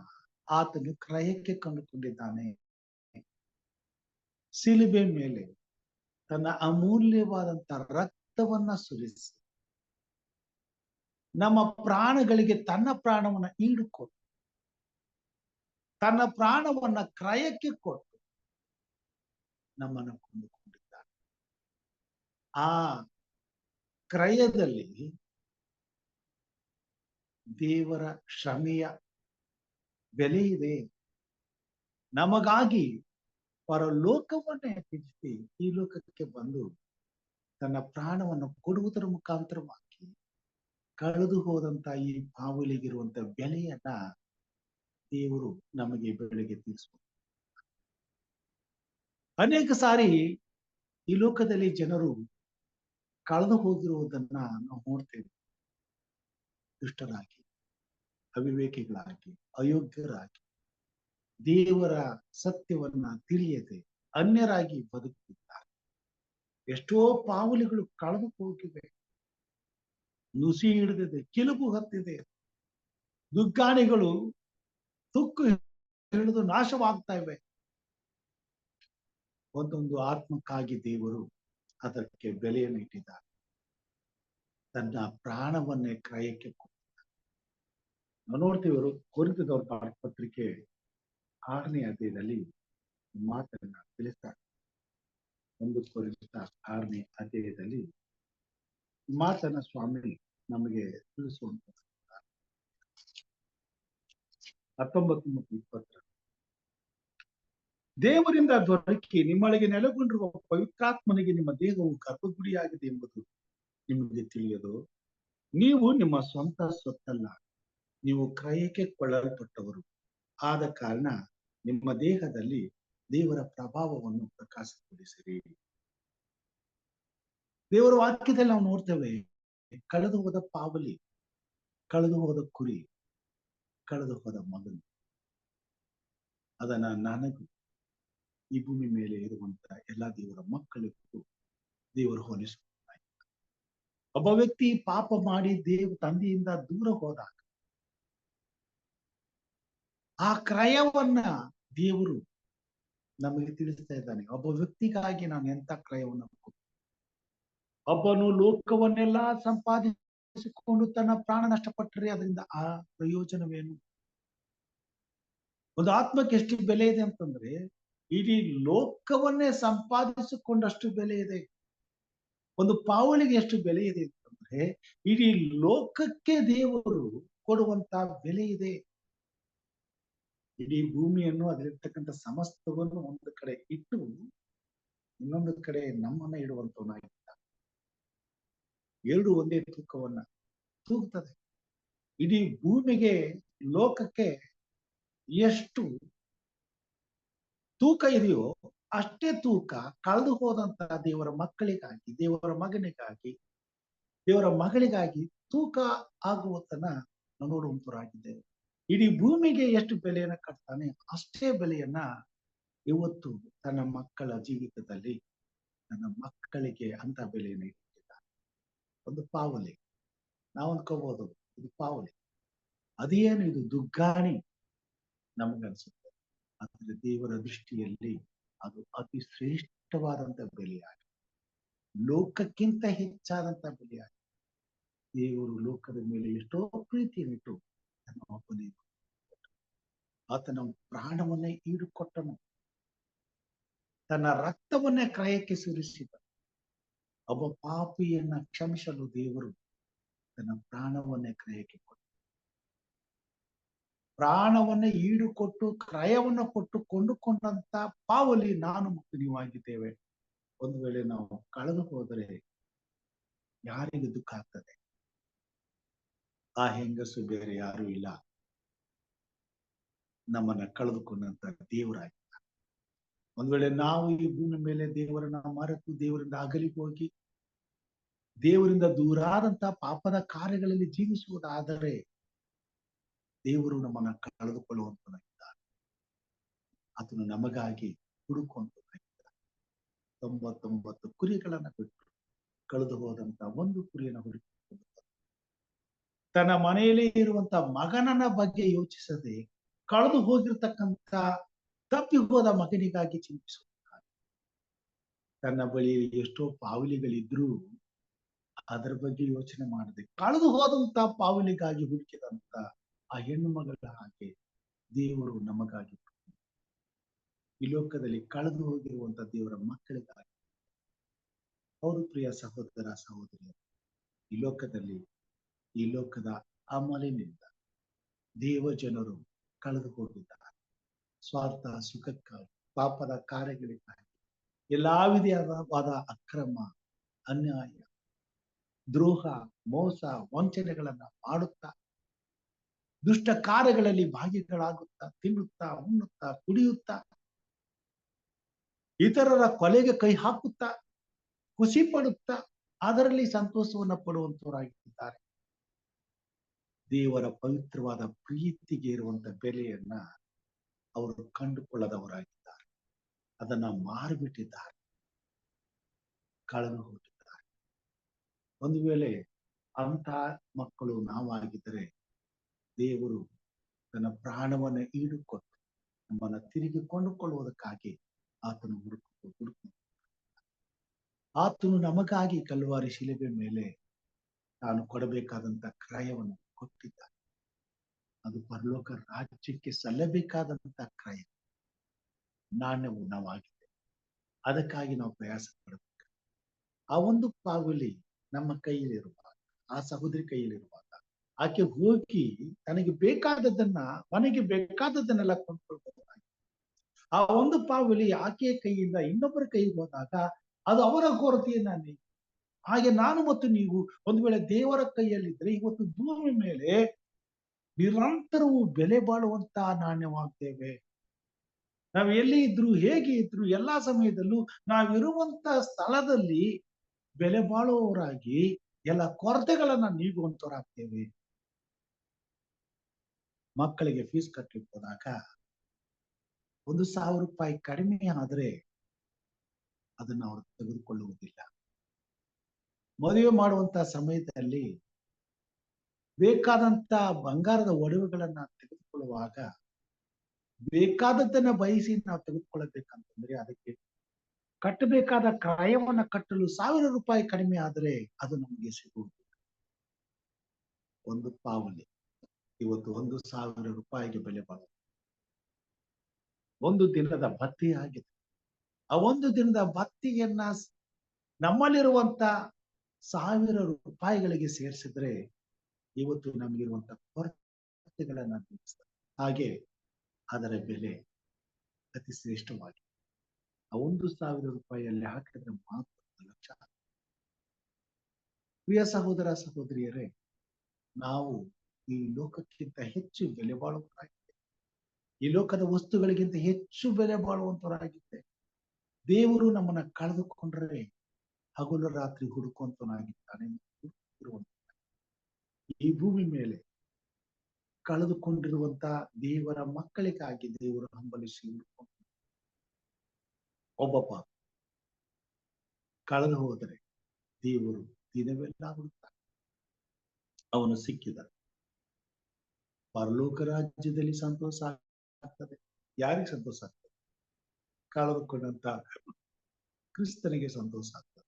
ಆತನು ಕ್ರಯಕ್ಕೆ ಕಂಡುಕೊಂಡಿದ್ದಾನೆ. ಶಿಲುಬೆ ಮೇಲೆ ತನ್ನ ಅಮೂಲ್ಯವಾದಂತ ರಕ್ತವನ್ನ ಸುರಿಸಿ ನಮ್ಮ ಪ್ರಾಣಗಳಿಗೆ ತನ್ನ ಪ್ರಾಣವನ್ನ ಈಡುಕೊಟ್ಟು, ತನ್ನ ಪ್ರಾಣವನ್ನ ಕ್ರಯಕ್ಕೆ ಕೊಟ್ಟು ನಮ್ಮನ್ನು ಕೊಂಡುಕೊಂಡಿದ್ದಾನೆ. ಆ ಕ್ರಯದಲ್ಲಿ ದೇವರ ಶ್ರಮೆಯ ಬೆಲೆ ಇದೆ. ನಮಗಾಗಿ ಪರಲೋಕವನ್ನೇ ತ್ಯಜಿಸಿ ಈ ಲೋಕಕ್ಕೆ ಬಂದು ತನ್ನ ಪ್ರಾಣವನ್ನು ಕೊಡುವುದರ ಮುಖಾಂತರವಾಗಿ ಕಳೆದು ಹೋದಂತ ಈ ಪಾವಲಿಗಿರುವಂತ ಬೆಲೆಯನ್ನ ದೇವರು ನಮಗೆ ಬೆಳಗ್ಗೆ ತಿಳಿಸುವ. ಅನೇಕ ಸಾರಿ ಈ ಲೋಕದಲ್ಲಿ ಜನರು ಕಳೆದು ಹೋಗಿರುವುದನ್ನ ನಾವು ನೋಡ್ತೇವೆ. ದುಷ್ಟರಾಗಿ, ಅವಿವೇಕಿಗಳಾಗಿ, ಅಯೋಗ್ಯರಾಗಿ, ದೇವರ ಸತ್ಯವನ್ನ ತಿಳಿಯದೆ ಅನ್ಯರಾಗಿ ಬದುಕುತ್ತಿದ್ದಾರೆ. ಎಷ್ಟೋ ಪಾವಲಿಗಳು ಕಳೆದು ಹೋಗಿವೆ. ನುಸಿ ಹಿಡಿದಿದೆ, ಕಿಲುಬು ಹತ್ತಿದೆ. ದುಗ್ಗಾಣಿಗಳು ತುಕ್ಕು ಹಿಡಿದು ನಾಶವಾಗ್ತಾ ಇವೆ. ಒಂದೊಂದು ಆತ್ಮಕ್ಕಾಗಿ ದೇವರು ಅದಕ್ಕೆ ಬೆಲೆಯನ್ನು ಇಟ್ಟಿದ್ದಾರೆ. ತನ್ನ ಪ್ರಾಣವನ್ನೇ ಕ್ರಯಕ್ಕೆ ಕೊಟ್ಟಿದ್ದಾರೆ. ನಾವು ನೋಡ್ತೀವರು ಕೊರಿಂಥದವರ ಪತ್ರಿಕೆ 6ನೇ ಅಧ್ಯಾಯದಲ್ಲಿ ಮಾತನ್ನ ತಿಳಿಸ್ತಾರೆ. 1 ಕೊರಿಂಥ 6ನೇ ಅಧ್ಯಾಯದಲ್ಲಿ ಮಾತನ್ನ ಸ್ವಾಮಿ ನಮಗೆ ತಿಳಿಸುವಂತ 19 ಮತ್ತು 20. ದೇವರಿಂದ ದೊರಕಿ ನಿಮ್ಮೊಳಗೆ ನೆಲೆಗೊಂಡಿರುವ ಪವಿತ್ರಾತ್ಮನಿಗೆ ನಿಮ್ಮ ದೇಹವು ಗರ್ಭಗುಡಿಯಾಗಿದೆ ಎಂಬುದು ನಿಮಗೆ ತಿಳಿಯದು. ನೀವು ನಿಮ್ಮ ಸ್ವಂತ ಸ್ವತ್ತಲ್ಲ, ನೀವು ಕ್ರಯಕ್ಕೆ ಕೊಳ್ಳಲ್ಪಟ್ಟವರು. ಆದ ಕಾರಣ ನಿಮ್ಮ ದೇಹದಲ್ಲಿ ದೇವರ ಪ್ರಭಾವವನ್ನು ಪ್ರಕಾಶಪಡಿಸಿರಿ. ದೇವರ ವಾಕ್ಯದಲ್ಲಿ ನಾವು ನೋಡ್ತೇವೆ, ಕಳೆದು ಹೋದ ಪಾವಲಿ, ಕಳೆದು ಹೋದ ಕುರಿ, ಕಳೆದು ಹೋದ ಮಗನು, ಅದನ್ನ ನನಗೂ ಈ ಭೂಮಿ ಮೇಲೆ ಇರುವಂತ ಎಲ್ಲಾ ದೇವರ ಮಕ್ಕಳಿಗೂ ದೇವರು ಹೋಲಿಸುತ್ತಾರೆ. ಒಬ್ಬ ವ್ಯಕ್ತಿ ಪಾಪ ಮಾಡಿ ತಂದೆಯಿಂದ ದೂರ ಹೋದಾಗ ಆ ಕ್ರಯವನ್ನ ದೇವರು ನಮಗೆ ತಿಳಿಸ್ತಾ ಇದ್ದಾನೆ. ಒಬ್ಬ ವ್ಯಕ್ತಿಗಾಗಿ ನಾನು ಎಂತ ಕ್ರಯವನ್ನು ಕೊಟ್ಟು, ಒಬ್ಬನು ಲೋಕವನ್ನೆಲ್ಲ ಸಂಪಾದಿಸಿಕೊಂಡು ತನ್ನ ಪ್ರಾಣ ನಷ್ಟಪಟ್ಟರೆ ಅದರಿಂದ ಆ ಪ್ರಯೋಜನವೇನು? ಒಂದು ಆತ್ಮಕ್ಕೆ ಎಷ್ಟು ಬೆಲೆ ಇದೆ ಅಂತಂದ್ರೆ, ಇಡೀ ಲೋಕವನ್ನೇ ಸಂಪಾದಿಸಿಕೊಂಡಷ್ಟು ಬೆಲೆ ಇದೆ. ಒಂದು ಪಾವಳಿಗೆ ಎಷ್ಟು ಬೆಲೆ ಇದೆ ಅಂತಂದ್ರೆ, ಇಡೀ ಲೋಕಕ್ಕೆ ದೇವರು ಕೊಡುವಂತ ಬೆಲೆ ಇದೆ. ಇಡೀ ಭೂಮಿಯನ್ನು ಅದರಲ್ಲಿರ್ತಕ್ಕಂಥ ಸಮಸ್ತವನ್ನು ಒಂದು ಕಡೆ ಇಟ್ಟು ಇನ್ನೊಂದು ಕಡೆ ನಮ್ಮನ್ನ ಇಡುವಂತವನಾಗಿದ್ದ. ಎರಡು ಒಂದೇ ತೂಕವನ್ನ ತೂಗ್ತದೆ. ಇಡೀ ಭೂಮಿಗೆ, ಲೋಕಕ್ಕೆ ಎಷ್ಟು ತೂಕ ಇದೆಯೋ ಅಷ್ಟೇ ತೂಕ ಕಳೆದು ಹೋದಂತಹ ದೇವರ ಮಕ್ಕಳಿಗಾಗಿ, ದೇವರ ಮಗನಿಗಾಗಿ, ದೇವರ ಮಗಳಿಗಾಗಿ ತೂಕ ಆಗುವುದನ್ನ ನಾವು ನೋಡುವಂತರಾಗಿದ್ದೇವೆ. ಇಡೀ ಭೂಮಿಗೆ ಎಷ್ಟು ಬೆಲೆಯನ್ನ ಕಟ್ತಾನೆ ಅಷ್ಟೇ ಬೆಲೆಯನ್ನ ಇವತ್ತು ತನ್ನ ಮಕ್ಕಳ ಜೀವಿತದಲ್ಲಿ ನನ್ನ ಮಕ್ಕಳಿಗೆ ಅಂತ ಬೆಲೆಯನ್ನು ಇಟ್ಟಿದ್ದಾರೆ. ಒಂದು ಪಾವಲಿ. ನಾವು ಅನ್ಕೋಬಹುದು ಇದು ಪಾವಲಿ, ಅದೇನು ಇದು ದುಗ್ಗಾಣಿ ನಮಗನ್ಸುತ್ತೆ. ಆದ್ರೆ ದೇವರ ದೃಷ್ಟಿಯಲ್ಲಿ ಅದು ಅತಿ ಶ್ರೇಷ್ಠವಾದಂತ ಬೆಲೆಯಾಗಿದೆ. ಲೋಕಕ್ಕಿಂತ ಹೆಚ್ಚಾದಂತ ಬೆಲೆಯಾಗಿದೆ. ದೇವರು ಲೋಕದ ಮೇಲೆ ಎಷ್ಟೋ ಪ್ರೀತಿಯನ್ನಿಟ್ಟು ತನ್ನ ಒಬ್ಬನೇ ಆತನ ಪ್ರಾಣವನ್ನೇ ಈಡುಕೊಟ್ಟನು, ತನ್ನ ರಕ್ತವನ್ನೇ ಕ್ರಯಕ್ಕೆ ಸುರಿಸಿದ. ಒಬ್ಬ ಪಾಪಿಯನ್ನ ಕ್ಷಮಿಸಲು ದೇವರು ತನ್ನ ಪ್ರಾಣವನ್ನೇ ಕ್ರಯಕ್ಕೆ ಕೊಟ್ಟ. ಪ್ರಾಣವನ್ನೇ ಈಡುಕೊಟ್ಟು ಕ್ರಯವನ್ನು ಕೊಟ್ಟು ಕೊಂಡುಕೊಂಡಂತ ಪಾವಲಿ ನಾನು ಮತ್ತು ನೀವಾಗಿದ್ದೇವೆ. ಒಂದು ವೇಳೆ ನಾವು ಕಳೆದು ಹೋದರೆ ಯಾರಿಗೆ ದುಃಖ ಆಗ್ತದೆ? ಆ ಹೆಂಗಸು ಬೇರೆ ಯಾರು ಇಲ್ಲ, ನಮ್ಮನ್ನ ಕಳೆದುಕೊಂಡಂತ ದೇವರಾಗಿ. ಒಂದ್ ವೇಳೆ ನಾವು ಈ ಭೂಮಿ ಮೇಲೆ ದೇವರನ್ನ ಮರೆತು ದೇವರಿಂದ ಅಗಲಿ ಹೋಗಿ ದೇವರಿಂದ ದೂರಾದಂತ ಪಾಪದ ಕಾರ್ಯಗಳಲ್ಲಿ ಜೀವಿಸುವುದಾದರೆ ದೇವರು ನಮ್ಮನ್ನ ಕಳೆದುಕೊಳ್ಳುವಂತನಾಗಿದ್ದಾನೆ. ಆತನು ನಮಗಾಗಿ ಹುಡುಕುವಂತನಾಗಿದ್ದಾನೆ. 99 ಕುರಿಗಳನ್ನ ಬಿಟ್ಟು ಕಳೆದು ಹೋದಂತ ಒಂದು ಕುರಿಯನ್ನು ಹುಡುಕಿಕೊಂಡು ತನ್ನ ಮನೆಯಲ್ಲಿ ಇರುವಂತ ಮಗನನ್ನ ಬಗ್ಗೆ ಯೋಚಿಸದೆ ಕಳೆದು ಹೋಗಿರ್ತಕ್ಕಂಥ ತಪ್ಪಿ ಹೋದ ಮಗನಿಗಾಗಿ ಚಿಂತಿಸುತ್ತಾನೆ. ತನ್ನ ಬಳಿ ಎಷ್ಟೋ ಪಾವಲಿಗಳಿದ್ರೂ ಅದರ ಬಗ್ಗೆ ಯೋಚನೆ ಮಾಡದೆ ಕಳೆದು ಹೋದಂತ ಪಾವಲಿಗಾಗಿ ಹುಡುಕಿದಂತ ಆ ಹೆಣ್ಣು ಮಗಳ ಹಾಗೆ ದೇವರು ನಮಗಾಗಿ ಈ ಲೋಕದಲ್ಲಿ ಕಳೆದು ಹೋಗಿರುವಂತ ದೇವರ ಮಕ್ಕಳಿಗಾಗಿ. ಅವರು ಪ್ರಿಯ ಸಹೋದರ ಸಹೋದರಿಯರು, ಈ ಲೋಕದ ಅಮಲಿನಿಂದ ದೇವ ಜನರು ಕಳೆದು ಹೋಗಿದ್ದಾರೆ. ಸ್ವಾರ್ಥ ಸುಖಕ್ಕಾಗಿ, ಪಾಪದ ಕಾರ್ಯಗಳಿಗಾಗಿ, ಎಲ್ಲಾ ವಿಧವಾದ ಅಕ್ರಮ, ಅನ್ಯಾಯ, ದ್ರೋಹ, ಮೋಸ, ವಂಚನೆಗಳನ್ನ ಮಾಡುತ್ತಾ ದುಷ್ಟ ಕಾರ್ಯಗಳಲ್ಲಿ ಭಾಗಿಗಳಾಗುತ್ತಾ, ತಿನ್ನುತ್ತಾ, ಉಣ್ಣುತ್ತಾ, ಕುಡಿಯುತ್ತಾ, ಇತರರ ಕೊಲೆಗೆ ಕೈ ಹಾಕುತ್ತಾ, ಖುಷಿ ಪಡುತ್ತಾ, ಅದರಲ್ಲಿ ಸಂತೋಷವನ್ನ ಪಡುವಂತವರಾಗಿದ್ದಾರೆ. ದೇವರ ಪವಿತ್ರವಾದ ಪ್ರೀತಿಗೆ ಇರುವಂತ ಬೆಲೆಯನ್ನ ಅವರು ಕಂಡುಕೊಳ್ಳದವರಾಗಿದ್ದಾರೆ. ಅದನ್ನ ಮಾರಿಬಿಟ್ಟಿದ್ದಾರೆ, ಕಳೆದು ಹೋಗಿದ್ದಾರೆ. ಒಂದು ವೇಳೆ ಅಂತ ಮಕ್ಕಳು ನಾವಾಗಿದ್ದರೆ ದೇವರು ತನ್ನ ಪ್ರಾಣವನ್ನ ಈಡುಕೊಟ್ಟು ನಮ್ಮನ್ನ ತಿರುಗಿ ಕೊಂಡುಕೊಳ್ಳುವುದಕ್ಕಾಗಿ ಆತನು ಹುಡುಕು ಆತನು ನಮಗಾಗಿ ಕಲ್ವಾರಿ ಶಿಲುಬೆ ಮೇಲೆ ತಾನು ಕೊಡಬೇಕಾದಂತ ಕ್ರಯವನ್ನು ಕೊಟ್ಟಿದ್ದಾನೆ. ಅದು ಪರಲೋಕ ರಾಜ್ಯಕ್ಕೆ ಸಲ್ಲಬೇಕಾದಂತ ಕ್ರಯ, ನಾಣ್ಯವು ನಾವಾಗಿದೆ. ಅದಕ್ಕಾಗಿ ನಾವು ಪ್ರಯಾಸ ಪಡಬೇಕು. ಆ ಒಂದು ಪಾವಲಿ ನಮ್ಮ ಕೈಯಲ್ಲಿರುವಾಗ, ಆ ಸಹೋದರಿ ಕೈಯಲ್ಲಿರುವಾಗ ಆಕೆ ಹೋಗಿ ತನಗೆ ಬೇಕಾದದ್ದನ್ನ, ಮನೆಗೆ ಬೇಕಾದದ್ದನ್ನೆಲ್ಲ ಕೊಂಡ್ಕೊಳ್ಬಹುದಾಗಿದೆ. ಆ ಒಂದು ಪಾವಲಿ ಆಕೆಯ ಕೈಯಿಂದ ಇನ್ನೊಬ್ಬರ ಕೈಗೆ ಹೋದಾಗ ಅದು ಅವರ ಕೊರತೆಯನ್ನ ನೀಗಿ. ಹಾಗೆ ನಾನು ಮತ್ತು ನೀವು ಒಂದು ವೇಳೆ ದೇವರ ಕೈಯಲ್ಲಿದ್ರೆ ಇವತ್ತು ಭೂಮಿ ಮೇಲೆ ನಿರಂತರವೂ ಬೆಲೆ ಬಾಳುವಂತ ನಾಣ್ಯವಾಗ್ತೇವೆ. ನಾವು ಎಲ್ಲಿ ಇದ್ರು, ಹೇಗೆ ಇದ್ರು, ಎಲ್ಲಾ ಸಮಯದಲ್ಲೂ ನಾವಿರುವಂತ ಸ್ಥಳದಲ್ಲಿ ಬೆಲೆ ಬಾಳುವವರಾಗಿ ಎಲ್ಲ ಕೊರತೆಗಳನ್ನ ನೀಗುವಂತವರಾಗ್ತೇವೆ. ಮಕ್ಕಳಿಗೆ ಫೀಸ್ ಕಟ್ಟಲಿಕ್ಕೆ ಹೋದಾಗ 1,000 ರೂಪಾಯಿ ಕಡಿಮೆ ಆದ್ರೆ ಅದನ್ನ ಅವರು ತೆಗೆದುಕೊಳ್ಳುವುದಿಲ್ಲ. ಮದುವೆ ಮಾಡುವಂತ ಸಮಯದಲ್ಲಿ ಬೇಕಾದಂತ ಬಂಗಾರದ ಒಡವೆಗಳನ್ನ ತೆಗೆದುಕೊಳ್ಳುವಾಗ ಬೇಕಾದದ್ದನ್ನ ಬಯಸಿ ನಾವು ತೆಗೆದುಕೊಳ್ಳಬೇಕಂತಂದ್ರೆ ಅದಕ್ಕೆ ಕಟ್ಟಬೇಕಾದ ಕ್ರಯವನ್ನ ಕಟ್ಟಲು 1,000 ರೂಪಾಯಿ ಕಡಿಮೆ ಆದರೆ ಅದು ನಮಗೆ ಸಿಗುವುದಿಲ್ಲ. ಒಂದು ಪಾವಲಿ ಇವತ್ತು 1,000 ರೂಪಾಯಿಗೆ ಬೆಲೆ ಬಾಳುವುದು. ಒಂದು ದಿನದ ಭತ್ಯೆ ಆಗಿದೆ. ಆ ಒಂದು ದಿನದ ಭತ್ಯೆಯನ್ನ ನಮ್ಮಲ್ಲಿರುವಂತ 1,000 ರೂಪಾಯಿಗಳಿಗೆ ಸೇರಿಸಿದ್ರೆ ಇವತ್ತು ನಮಗಿರುವಂತ ಕೊರತೆಗಳನ್ನ ನೀಗಿಸ್ತದೆ. ಹಾಗೆ ಅದರ ಬೆಲೆ ಅತಿ ಶ್ರೇಷ್ಠವಾಗಿದೆ. ಆ 1,000 ರೂಪಾಯಿಯಲ್ಲಿ ಹಾಕಿದ್ರೆ ಮಾತ್ರ 1 ಲಕ್ಷ. ಪ್ರಿಯ ಸಹೋದರ ಸಹೋದರಿಯರೇ, ನಾವು ಈ ಲೋಕಕ್ಕಿಂತ ಹೆಚ್ಚು ಬೆಲೆ ಬಾಳುವವರಾಗಿದೆ. ಈ ಲೋಕದ ವಸ್ತುಗಳಿಗಿಂತ ಹೆಚ್ಚು ಬೆಲೆ ಬಾಳುವಂತವರಾಗಿದೆ. ದೇವರು ನಮ್ಮನ್ನ ಕಳೆದುಕೊಂಡ್ರೆ ಹಗಲು ರಾತ್ರಿ ಹುಡುಕುವಂತನಾಗಿದ್ದಾನೆ. ಈ ಭೂಮಿ ಮೇಲೆ ಕಳೆದುಕೊಂಡಿರುವಂತ ದೇವರ ಮಕ್ಕಳಿಗಾಗಿ ದೇವರು ಹಂಬಲಿಸಿ ಹುಡುಕೊಂಡು ಒಬ್ಬ ಕಳೆದು ಹೋದರೆ ದೇವರು ದಿನವೆಲ್ಲ ಹುಡುಕ್ತಾನೆ. ಅವನು ಸಿಕ್ಕಿದ ಪರಲೋಕ ರಾಜ್ಯದಲ್ಲಿ ಸಂತೋಷ ಆಗ್ತದೆ. ಯಾರಿಗೆ ಸಂತೋಷ ಆಗ್ತದೆ? ಕಳೆದುಕೊಂಡಂತ ಕ್ರಿಸ್ತನಿಗೆ ಸಂತೋಷ ಆಗ್ತದೆ.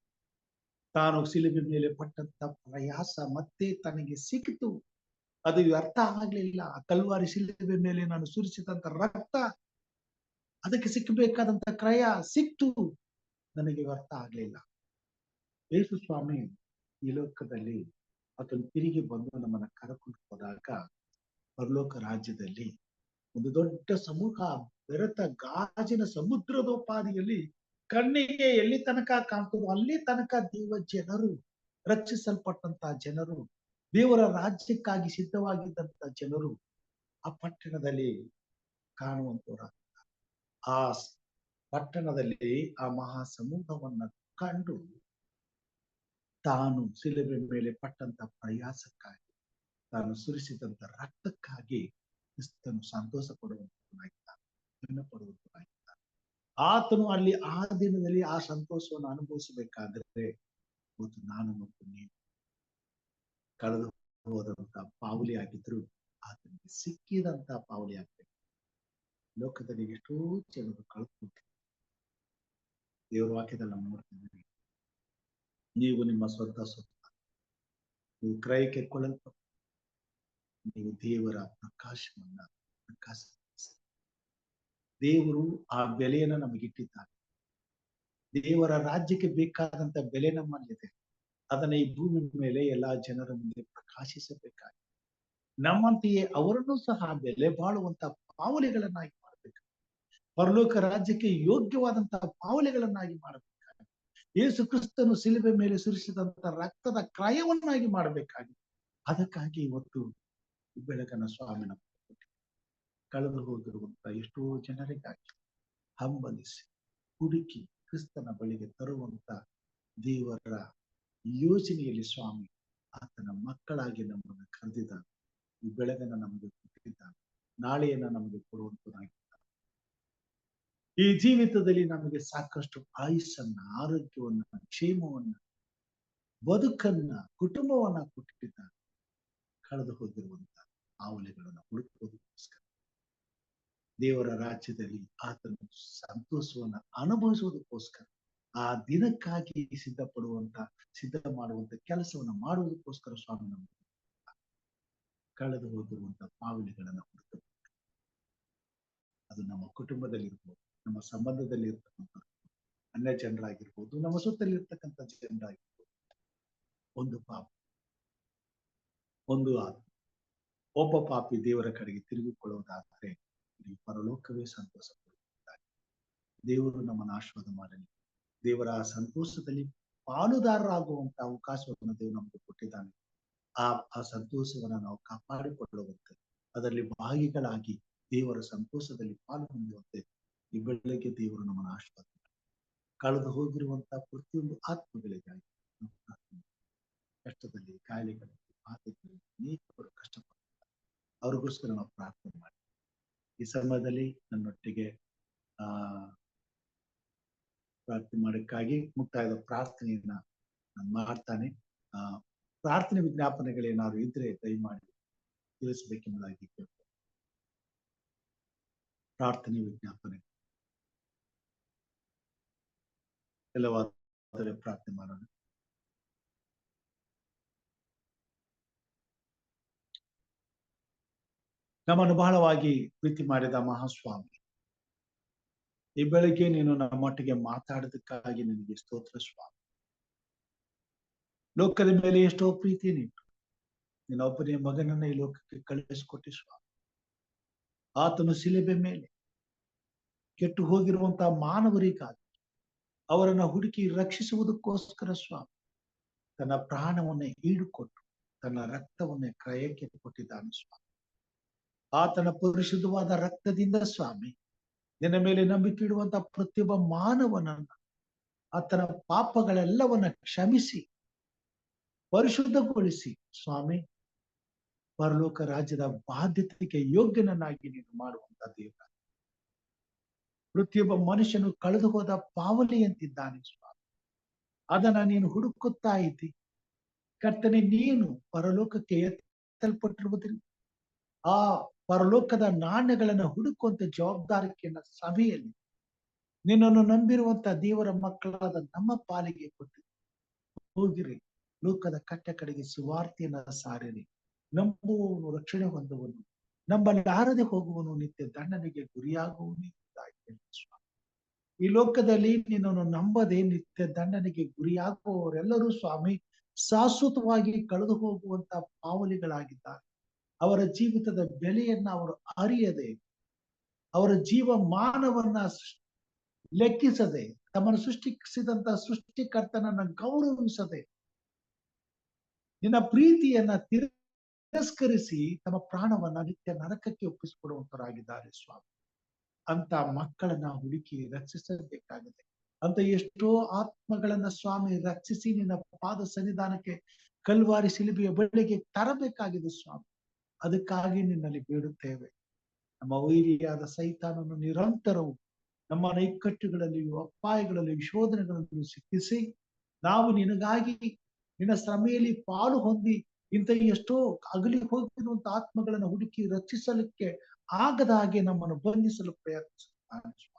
ತಾನು ಶಿಲುಬೆ ಮೇಲೆ ಪಟ್ಟಂತ ಪ್ರಯಾಸ ಮತ್ತೆ ತನಗೆ ಸಿಕ್ಕಿತು. ಅದು ವ್ಯರ್ಥ ಆಗ್ಲಿಲ್ಲ. ಕಲ್ವಾರಿ ಶಿಲುಬೆ ಮೇಲೆ ನಾನು ಸುರಿಸಿದಂತ ರಕ್ತ, ಅದಕ್ಕೆ ಸಿಕ್ಕಬೇಕಾದಂತ ಕ್ರಯ ಸಿಕ್ತು, ನನಗೆ ವ್ಯರ್ಥ ಆಗ್ಲಿಲ್ಲ. ಯೇಸು ಸ್ವಾಮಿ ಈ ಲೋಕದಲ್ಲಿ ಆತನು ತಿರುಗಿ ಬಂದು ನಮ್ಮನ್ನ ಕರೆಕೊಂಡು ಹೋದಾಗ ಪರಲೋಕ ರಾಜ್ಯದಲ್ಲಿ ಒಂದು ದೊಡ್ಡ ಸಮೂಹ ಬೆರೆತ ಗಾಜಿನ ಸಮುದ್ರದೋಪಾದಿಯಲ್ಲಿ ಕಣ್ಣಿಗೆ ಎಲ್ಲಿ ತನಕ ಕಾಣ್ತದೋ ಅಲ್ಲಿ ತನಕ ದೇವ ಜನರು, ರಕ್ಷಿಸಲ್ಪಟ್ಟಂತ ಜನರು, ದೇವರ ರಾಜ್ಯಕ್ಕಾಗಿ ಸಿದ್ಧವಾಗಿದ್ದಂತ ಜನರು ಆ ಪಟ್ಟಣದಲ್ಲಿ ಕಾಣುವಂತವರ. ಆ ಪಟ್ಟಣದಲ್ಲಿ ಆ ಮಹಾ ಸಮೂಹವನ್ನ ಕಂಡು ತಾನು ಶಿಲುಬೆ ಮೇಲೆ ಪಟ್ಟಂತ ಪ್ರಯಾಸಕ್ಕಾಗಿ, ತಾನು ಸುರಿಸಿದಂತ ರಕ್ತಕ್ಕಾಗಿ ಕ್ರಿಸ್ತನು ಸಂತೋಷ ಪಡುವಂತನಾಗಿದ್ದಾನೆ, ಹೆಮ್ಮೆ ಪಡುವಂತನಾಗಿದ್ದಾನೆ. ಆತನು ಅಲ್ಲಿ ಆ ದಿನದಲ್ಲಿ ಆ ಸಂತೋಷವನ್ನು ಅನುಭವಿಸಬೇಕಾದ್ರೆ ಇವತ್ತು ನಾನು ಮತ್ತು ನೀವು ಕಳೆದು ಹೋದಂತ ಪಾವಲಿ ಆಗಿದ್ರು ಆತನಿಗೆ ಸಿಕ್ಕಿದಂತ ಪಾವಲಿ ಆಗ್ಬೇಕು. ಲೋಕದಲ್ಲಿ ಎಷ್ಟೋ ಜನರು ಕಳೆದುಕೊಂಡು ದೇವರ ವಾಕ್ಯದಲ್ಲಿ ನಾವು ನೋಡ್ತಿದ್ದೀವಿ, ನೀವು ನಿಮ್ಮ ಸ್ವಂತ ನೀವು ಕ್ರಯಕ್ಕೆ ಕೊಳ್ಳಲ್ಪಟ್ಟು ನೀವು ದೇವರ ಪ್ರಕಾಶವನ್ನ ಪ್ರಕಾಶ, ದೇವರು ಆ ಬೆಲೆಯನ್ನ ನಮಗಿಟ್ಟಿದ್ದಾರೆ. ದೇವರ ರಾಜ್ಯಕ್ಕೆ ಬೇಕಾದಂತ ಬೆಲೆ ನಮ್ಮಲ್ಲಿದೆ. ಅದನ್ನ ಈ ಭೂಮಿ ಮೇಲೆ ಎಲ್ಲಾ ಜನರ ಮುಂದೆ ಪ್ರಕಾಶಿಸಬೇಕಾಗಿ, ನಮ್ಮಂತೆಯೇ ಅವರನ್ನು ಸಹ ಬೆಲೆ ಬಾಳುವಂತ ಪಾವಲಿಗಳನ್ನಾಗಿ ಮಾಡಬೇಕು. ಪರಲೋಕ ರಾಜ್ಯಕ್ಕೆ ಯೋಗ್ಯವಾದಂತಹ ಪಾವಲಿಗಳನ್ನಾಗಿ ಮಾಡಬೇಕಾಗಿ, ಯೇಸು ಕ್ರಿಸ್ತನು ಶಿಲುಬೆ ಮೇಲೆ ಸುರಿಸಿದಂತ ರಕ್ತದ ಕ್ರಯವನ್ನಾಗಿ ಮಾಡಬೇಕಾಗಿ, ಅದಕ್ಕಾಗಿ ಇವತ್ತು ಬೆಳಗನ ಸ್ವಾಮಿನ ಕಳೆದು ಹೋಗಿರುವಂತ ಎಷ್ಟೋ ಜನರಿಗಾಗಿ ಹಂಬಲಿಸಿ ಹುಡುಕಿ ಕ್ರಿಸ್ತನ ಬಳಿಗೆ ತರುವಂತ ದೇವರ ಯೋಜನೆಯಲ್ಲಿ ಸ್ವಾಮಿ ಆತನ ಮಕ್ಕಳಾಗಿ ನಮ್ಮನ್ನು ಕರೆದಿದ್ದಾನೆ. ಈ ಬೆಳಗನ್ನ ನಮಗೆ ಕೊಟ್ಟಿದ್ದಾನೆ, ನಾಳೆಯನ್ನ ನಮಗೆ ಕೊಡುವಂತನಾಗಿದ್ದಾನೆ. ಈ ಜೀವಿತದಲ್ಲಿ ನಮಗೆ ಸಾಕಷ್ಟು ಆಯುಸ್ಸನ್ನ, ಆರೋಗ್ಯವನ್ನ, ಕ್ಷೇಮವನ್ನ, ಬದುಕನ್ನ, ಕುಟುಂಬವನ್ನ ಕೊಟ್ಟಿದ್ದಾನೆ. ಕಳೆದು ಹೋಗಿರುವಂತ ಆವಲೆಗಳನ್ನ ಹುಡುಕೋದಕ್ಕೋಸ್ಕರ ದೇವರ ರಾಜ್ಯದಲ್ಲಿ ಆತನ ಸಂತೋಷವನ್ನ ಅನುಭವಿಸುವುದಕ್ಕೋಸ್ಕರ, ಆ ದಿನಕ್ಕಾಗಿ ಸಿದ್ಧ ಮಾಡುವಂತ ಕೆಲಸವನ್ನ ಮಾಡುವುದಕ್ಕೋಸ್ಕರ ಸ್ವಾಮಿ ನಮಗೆ ಕಳೆದು ಹೋಗಿರುವಂತ ಪಾವಲಿಗಳನ್ನ ಹುಡುಕಬೇಕು. ಅದು ನಮ್ಮ ಕುಟುಂಬದಲ್ಲಿ ಇರ್ಬೋದು, ನಮ್ಮ ಸಂಬಂಧದಲ್ಲಿ ಇರ್ತಕ್ಕಂಥ ಅನ್ಯ ಜನರಾಗಿರ್ಬೋದು, ನಮ್ಮ ಸುತ್ತಲ್ಲಿ ಇರ್ತಕ್ಕಂಥ ಜನರಾಗಿರ್ಬೋದು. ಒಂದು ಪಾಪ, ಒಬ್ಬ ಪಾಪಿ ದೇವರ ಕಡೆಗೆ ತಿರುಗಿಕೊಳ್ಳುವುದಾದರೆ ಈ ಪರಲೋಕವೇ ಸಂತೋಷ ಪಡುತ್ತಾರೆ. ದೇವರು ನಮ್ಮನ್ನು ಆಶೀರ್ವಾದ ಮಾಡಲಿ. ದೇವರ ಸಂತೋಷದಲ್ಲಿ ಪಾಲುದಾರರಾಗುವಂತ ಅವಕಾಶವನ್ನು ದೇವರು ನಮಗೆ ಕೊಟ್ಟಿದ್ದಾನೆ. ಆ ಸಂತೋಷವನ್ನ ನಾವು ಕಾಪಾಡಿಕೊಳ್ಳುವಂತೆ, ಅದರಲ್ಲಿ ಭಾಗಿಗಳಾಗಿ ದೇವರ ಸಂತೋಷದಲ್ಲಿ ಪಾಲು ಹೊಂದುವಂತೆ ಈ ಬೆಳಗ್ಗೆ ದೇವರು ನಮ್ಮನ್ನು ಆಶೀರ್ವಾದ ಮಾಡಿ. ಕಳೆದು ಹೋಗಿರುವಂತಹ ಪ್ರತಿಯೊಂದು ಆತ್ಮಗಳಿಗಾಗಿ ಕಷ್ಟದಲ್ಲಿ, ಕಾಯಿಲೆಗಳಲ್ಲಿ, ಬಾಧೆಗಳಲ್ಲಿ ಅನೇಕರು ಕಷ್ಟಪಡ್ತಾರೆ. ಅವ್ರಿಗೋಸ್ಕರ ನಾವು ಪ್ರಾರ್ಥನೆ ಮಾಡಿ. ಈ ಸಮಯದಲ್ಲಿ ನನ್ನೊಟ್ಟಿಗೆ ಪ್ರಾರ್ಥನೆ ಮಾಡೋಕ್ಕಾಗಿ ಮುಕ್ತಾಯದ ಪ್ರಾರ್ಥನೆಯನ್ನ ನಾನು ಮಾಡ್ತಾನೆ. ಪ್ರಾರ್ಥನೆ ವಿಜ್ಞಾಪನೆಗಳೇನಾದ್ರು ಇದ್ರೆ ದಯಮಾಡಿ ತಿಳಿಸಬೇಕೆಂಬುದಾಗಿ ಕೇಳ್ತೇನೆ. ಪ್ರಾರ್ಥನೆ ವಿಜ್ಞಾಪನೆ ಎಲ್ಲವಾದರೆ ಪ್ರಾರ್ಥನೆ ಮಾಡೋಣ. ನಮ್ಮನ್ನು ಬಹಳವಾಗಿ ಪ್ರೀತಿ ಮಾಡಿದ ಮಹಾಸ್ವಾಮಿ, ಈ ಬೆಳಗ್ಗೆ ನೀನು ನಮ್ಮೊಟ್ಟಿಗೆ ಮಾತಾಡೋದಕ್ಕಾಗಿ ನಿನಗೆ ಸ್ತೋತ್ರ ಸ್ವಾಮಿ. ಲೋಕದ ಮೇಲೆ ಎಷ್ಟೋ ಪ್ರೀತಿ ನೀನು ನಿನ್ನ ಒಬ್ಬನೇ ಮಗನನ್ನ ಈ ಲೋಕಕ್ಕೆ ಕಳುಹಿಸಿಕೊಟ್ಟಿ ಸ್ವಾಮಿ. ಆತನು ಶಿಲುಬೆ ಮೇಲೆ ಕೆಟ್ಟು ಹೋಗಿರುವಂತಹ ಮಾನವರಿಗಾಗಿ ಅವರನ್ನ ಹುಡುಕಿ ರಕ್ಷಿಸುವುದಕ್ಕೋಸ್ಕರ ಸ್ವಾಮಿ ತನ್ನ ಪ್ರಾಣವನ್ನೇ ಈಡುಕೊಟ್ಟು ತನ್ನ ರಕ್ತವನ್ನೇ ಕ್ರಯಕ್ಕೆ ಕೊಟ್ಟಿದ್ದಾನೆ ಸ್ವಾಮಿ. ಆತನ ಪರಿಶುದ್ಧವಾದ ರಕ್ತದಿಂದ ಸ್ವಾಮಿ ನಿನ್ನ ಮೇಲೆ ನಂಬಿಕೆ ಇಡುವಂತಹ ಪ್ರತಿಯೊಬ್ಬ ಮಾನವನನ್ನ ಆತನ ಪಾಪಗಳೆಲ್ಲವನ್ನ ಕ್ಷಮಿಸಿ ಪರಿಶುದ್ಧಗೊಳಿಸಿ ಸ್ವಾಮಿ ಪರಲೋಕ ರಾಜ್ಯದ ಬಾಧ್ಯತೆಗೆ ಯೋಗ್ಯನನ್ನಾಗಿ ನೀನು ಮಾಡುವಂತ ದೇವ. ಪ್ರತಿಯೊಬ್ಬ ಮನುಷ್ಯನು ಕಳೆದು ಹೋದ ಪಾವಲಿ ಅಂತಿದ್ದಾನೆ ಸ್ವಾಮಿ. ಅದನ್ನ ನೀನು ಹುಡುಕುತ್ತಾ ಇದ್ದಿ ಕರ್ತನೆ. ನೀನು ಪರಲೋಕಕ್ಕೆ ಎತ್ತಲ್ಪಟ್ಟಿರುವುದರಿಂದ ಆ ಪರಲೋಕದ ನಾಣ್ಯಗಳನ್ನ ಹುಡುಕುವಂತ ಜವಾಬ್ದಾರಿಕೆಯನ್ನ ಸಭೆಯಲ್ಲಿ ನಿನ್ನನ್ನು ನಂಬಿರುವಂತ ದೇವರ ಮಕ್ಕಳಾದ ನಮ್ಮ ಪಾಲಿಗೆ ಕೊಟ್ಟು ಹೋಗಿರಿ, ಲೋಕದ ಕಟ್ಟ ಕಡೆಗೆ ಸುವಾರ್ತೆಯನ್ನ ಸಾರಿರಿ, ನಂಬುವವನು ರಕ್ಷಣೆ ಹೊಂದುವನು, ನಂಬಲಾರದೆ ಹೋಗುವನು ನಿತ್ಯ ದಂಡನೆಗೆ ಗುರಿಯಾಗುವನು ಎಂಬುದಾಗಿ ಹೇಳಿದ ಸ್ವಾಮಿ. ಈ ಲೋಕದಲ್ಲಿ ನಿನ್ನನ್ನು ನಂಬದೆ ನಿತ್ಯ ದಂಡನೆಗೆ ಗುರಿಯಾಗುವವರೆಲ್ಲರೂ ಸ್ವಾಮಿ ಶಾಶ್ವತವಾಗಿ ಕಳೆದು ಹೋಗುವಂತ ಪಾವಲಿಗಳಾಗಿದ್ದಾರೆ. ಅವರ ಜೀವಿತದ ಬೆಲೆಯನ್ನ ಅವರು ಅರಿಯದೆ, ಅವರ ಜೀವಮಾನವನ್ನ ಲೆಕ್ಕಿಸದೆ, ತಮ್ಮನ್ನು ಸೃಷ್ಟಿಸಿದಂತ ಸೃಷ್ಟಿಕರ್ತನನ್ನ ಗೌರವಿಸದೆ, ನಿನ್ನ ಪ್ರೀತಿಯನ್ನ ತಿರಸ್ಕರಿಸಿ ತಮ್ಮ ಪ್ರಾಣವನ್ನ ನಿತ್ಯ ನರಕಕ್ಕೆ ಒಪ್ಪಿಸಿಕೊಡುವಂತರಾಗಿದ್ದಾರೆ ಸ್ವಾಮಿ. ಅಂತ ಮಕ್ಕಳನ್ನ ಹುಡುಕಿ ರಕ್ಷಿಸಬೇಕಾಗಿದೆ. ಅಂತ ಎಷ್ಟೋ ಆತ್ಮಗಳನ್ನ ಸ್ವಾಮಿ ರಕ್ಷಿಸಿ ನಿನ್ನ ಪಾದ ಸನ್ನಿಧಾನಕ್ಕೆ ಕಲ್ವಾರಿ ಶಿಲುಬೆಯ ಬಳಿಗೆ ತರಬೇಕಾಗಿದೆ ಸ್ವಾಮಿ. ಅದಕ್ಕಾಗಿ ನಿನ್ನಲ್ಲಿ ಬೇಡುತ್ತೇವೆ. ನಮ್ಮ ವೈರಿಯಾದ ಸೈತಾನನ್ನು ನಿರಂತರವು ನಮ್ಮ ನೈಕಟ್ಟುಗಳಲ್ಲಿಯೂ ಅಪಾಯಗಳಲ್ಲಿಯೂ ಶೋಧನೆಗಳಲ್ಲಿಯೂ ಸಿಕ್ಕಿಸಿ ನಾವು ನಿನಗಾಗಿ ನಿನ್ನ ಶ್ರಮೆಯಲ್ಲಿ ಪಾಲು ಹೊಂದಿ ಇಂಥ ಎಷ್ಟೋ ಅಗಲಿ ಹೋಗಿರುವಂತ ಆತ್ಮಗಳನ್ನು ಹುಡುಕಿ ರಕ್ಷಿಸಲಿಕ್ಕೆ ಆಗದ ಹಾಗೆ ನಮ್ಮನ್ನು ಬಂಧಿಸಲು ಪ್ರಯತ್ನಿಸುತ್ತಾನೆ.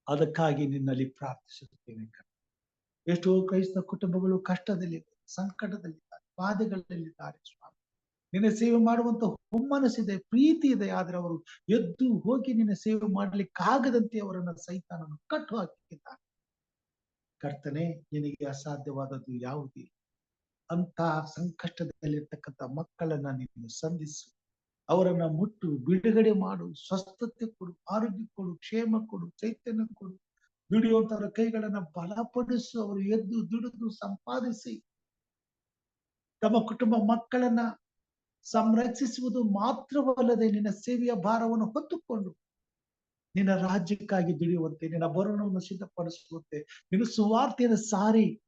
ಅದಕ್ಕಾಗಿ ನಿನ್ನಲ್ಲಿ ಪ್ರಾರ್ಥಿಸುತ್ತೇನೆ. ಎಷ್ಟೋ ಕ್ರೈಸ್ತ ಕುಟುಂಬಗಳು ಕಷ್ಟದಲ್ಲಿದ್ದಾರೆ, ಸಂಕಟದಲ್ಲಿದ್ದಾರೆ, ಬಾಧೆಗಳಲ್ಲಿದ್ದಾರೆ ಸ್ವಾಮಿ. ನಿನ್ನ ಸೇವೆ ಮಾಡುವಂತ ಹುಮ್ಮನಸ್ಸಿದೆ, ಪ್ರೀತಿ ಇದೆ, ಆದ್ರೆ ಅವರು ಎದ್ದು ಹೋಗಿ ನಿನ್ನ ಸೇವೆ ಮಾಡ್ಲಿಕ್ಕಾಗದಂತೆ ಅವರನ್ನ ಸೈತಾನನ್ನು ಕಟ್ಟು ಹಾಕಿದ್ದಾರೆ. ಕರ್ತನೆ, ನಿನಗೆ ಅಸಾಧ್ಯವಾದದ್ದು ಯಾವುದೇ ಅಂತ ಸಂಕಷ್ಟದಲ್ಲಿರ್ತಕ್ಕಂಥ ಮಕ್ಕಳನ್ನ ನೀನು ಸಂಧಿಸು, ಅವರನ್ನ ಮುಟ್ಟು ಬಿಡುಗಡೆ ಮಾಡು, ಸ್ವಸ್ಥತೆ ಕೊಡು, ಆರೋಗ್ಯ ಕೊಡು, ಕ್ಷೇಮ ಕೊಡು, ಚೈತನ್ಯ ಕೊಡು. ದುಡಿಯುವಂತವರ ಕೈಗಳನ್ನ ಬಲಪಡಿಸು. ಅವರು ಎದ್ದು ದುಡಿದು ಸಂಪಾದಿಸಿ ತಮ್ಮ ಕುಟುಂಬ ಮಕ್ಕಳನ್ನ ಸಂರಕ್ಷಿಸುವುದು ಮಾತ್ರವಲ್ಲದೆ ನಿನ್ನ ಸೇವೆಯ ಭಾರವನ್ನು ಹೊತ್ತುಕೊಂಡು ನಿನ್ನ ರಾಜ್ಯಕ್ಕಾಗಿ ದುಡಿಯುವಂತೆ, ನಿನ್ನ ಬರಣವನ್ನು ಸಿದ್ಧಪಡಿಸುವಂತೆ, ನಿನ್ನ ಸುವಾರ್ತೆಯನ್ನು ಸಾರಿ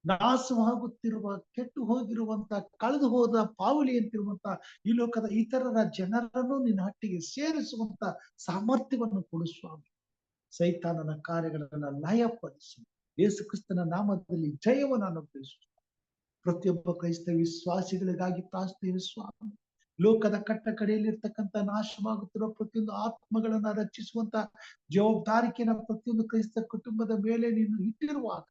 ನಾಶವಾಗುತ್ತಿರುವ, ಕೆಟ್ಟು ಹೋಗಿರುವಂತ, ಕಳೆದು ಹೋದ ಪಾವಳಿ ಅಂತಿರುವಂತ ಈ ಲೋಕದ ಇತರರ ಜನರನ್ನು ನಿನ್ನ ಹಟ್ಟಿಗೆ ಸೇರಿಸುವಂತ ಸಾಮರ್ಥ್ಯವನ್ನು ಕೊಡು ಸ್ವಾಮಿ. ಸೈತಾನನ ಕಾರ್ಯಗಳನ್ನ ಲಯಪಡಿಸು. ಯೇಸು ಕ್ರಿಸ್ತನ ನಾಮದಲ್ಲಿ ಜಯವನ್ನು ಅನುಗ್ರಹಿಸು. ಪ್ರತಿಯೊಬ್ಬ ಕ್ರೈಸ್ತ ವಿಶ್ವಾಸಿಗಳಿಗಾಗಿ ಪ್ರಾರ್ಥನೆ ಸ್ವಾಮಿ. ಲೋಕದ ಕಟ್ಟ ಕಡೆಯಲ್ಲಿರ್ತಕ್ಕಂಥ ನಾಶವಾಗುತ್ತಿರುವ ಪ್ರತಿಯೊಂದು ಆತ್ಮಗಳನ್ನ ರಕ್ಷಿಸುವಂತ ಜವಾಬ್ದಾರಿಕೆನ ಪ್ರತಿಯೊಂದು ಕ್ರೈಸ್ತ ಕುಟುಂಬದ ಮೇಲೆ ನೀನು ಇಟ್ಟಿರುವಾಗ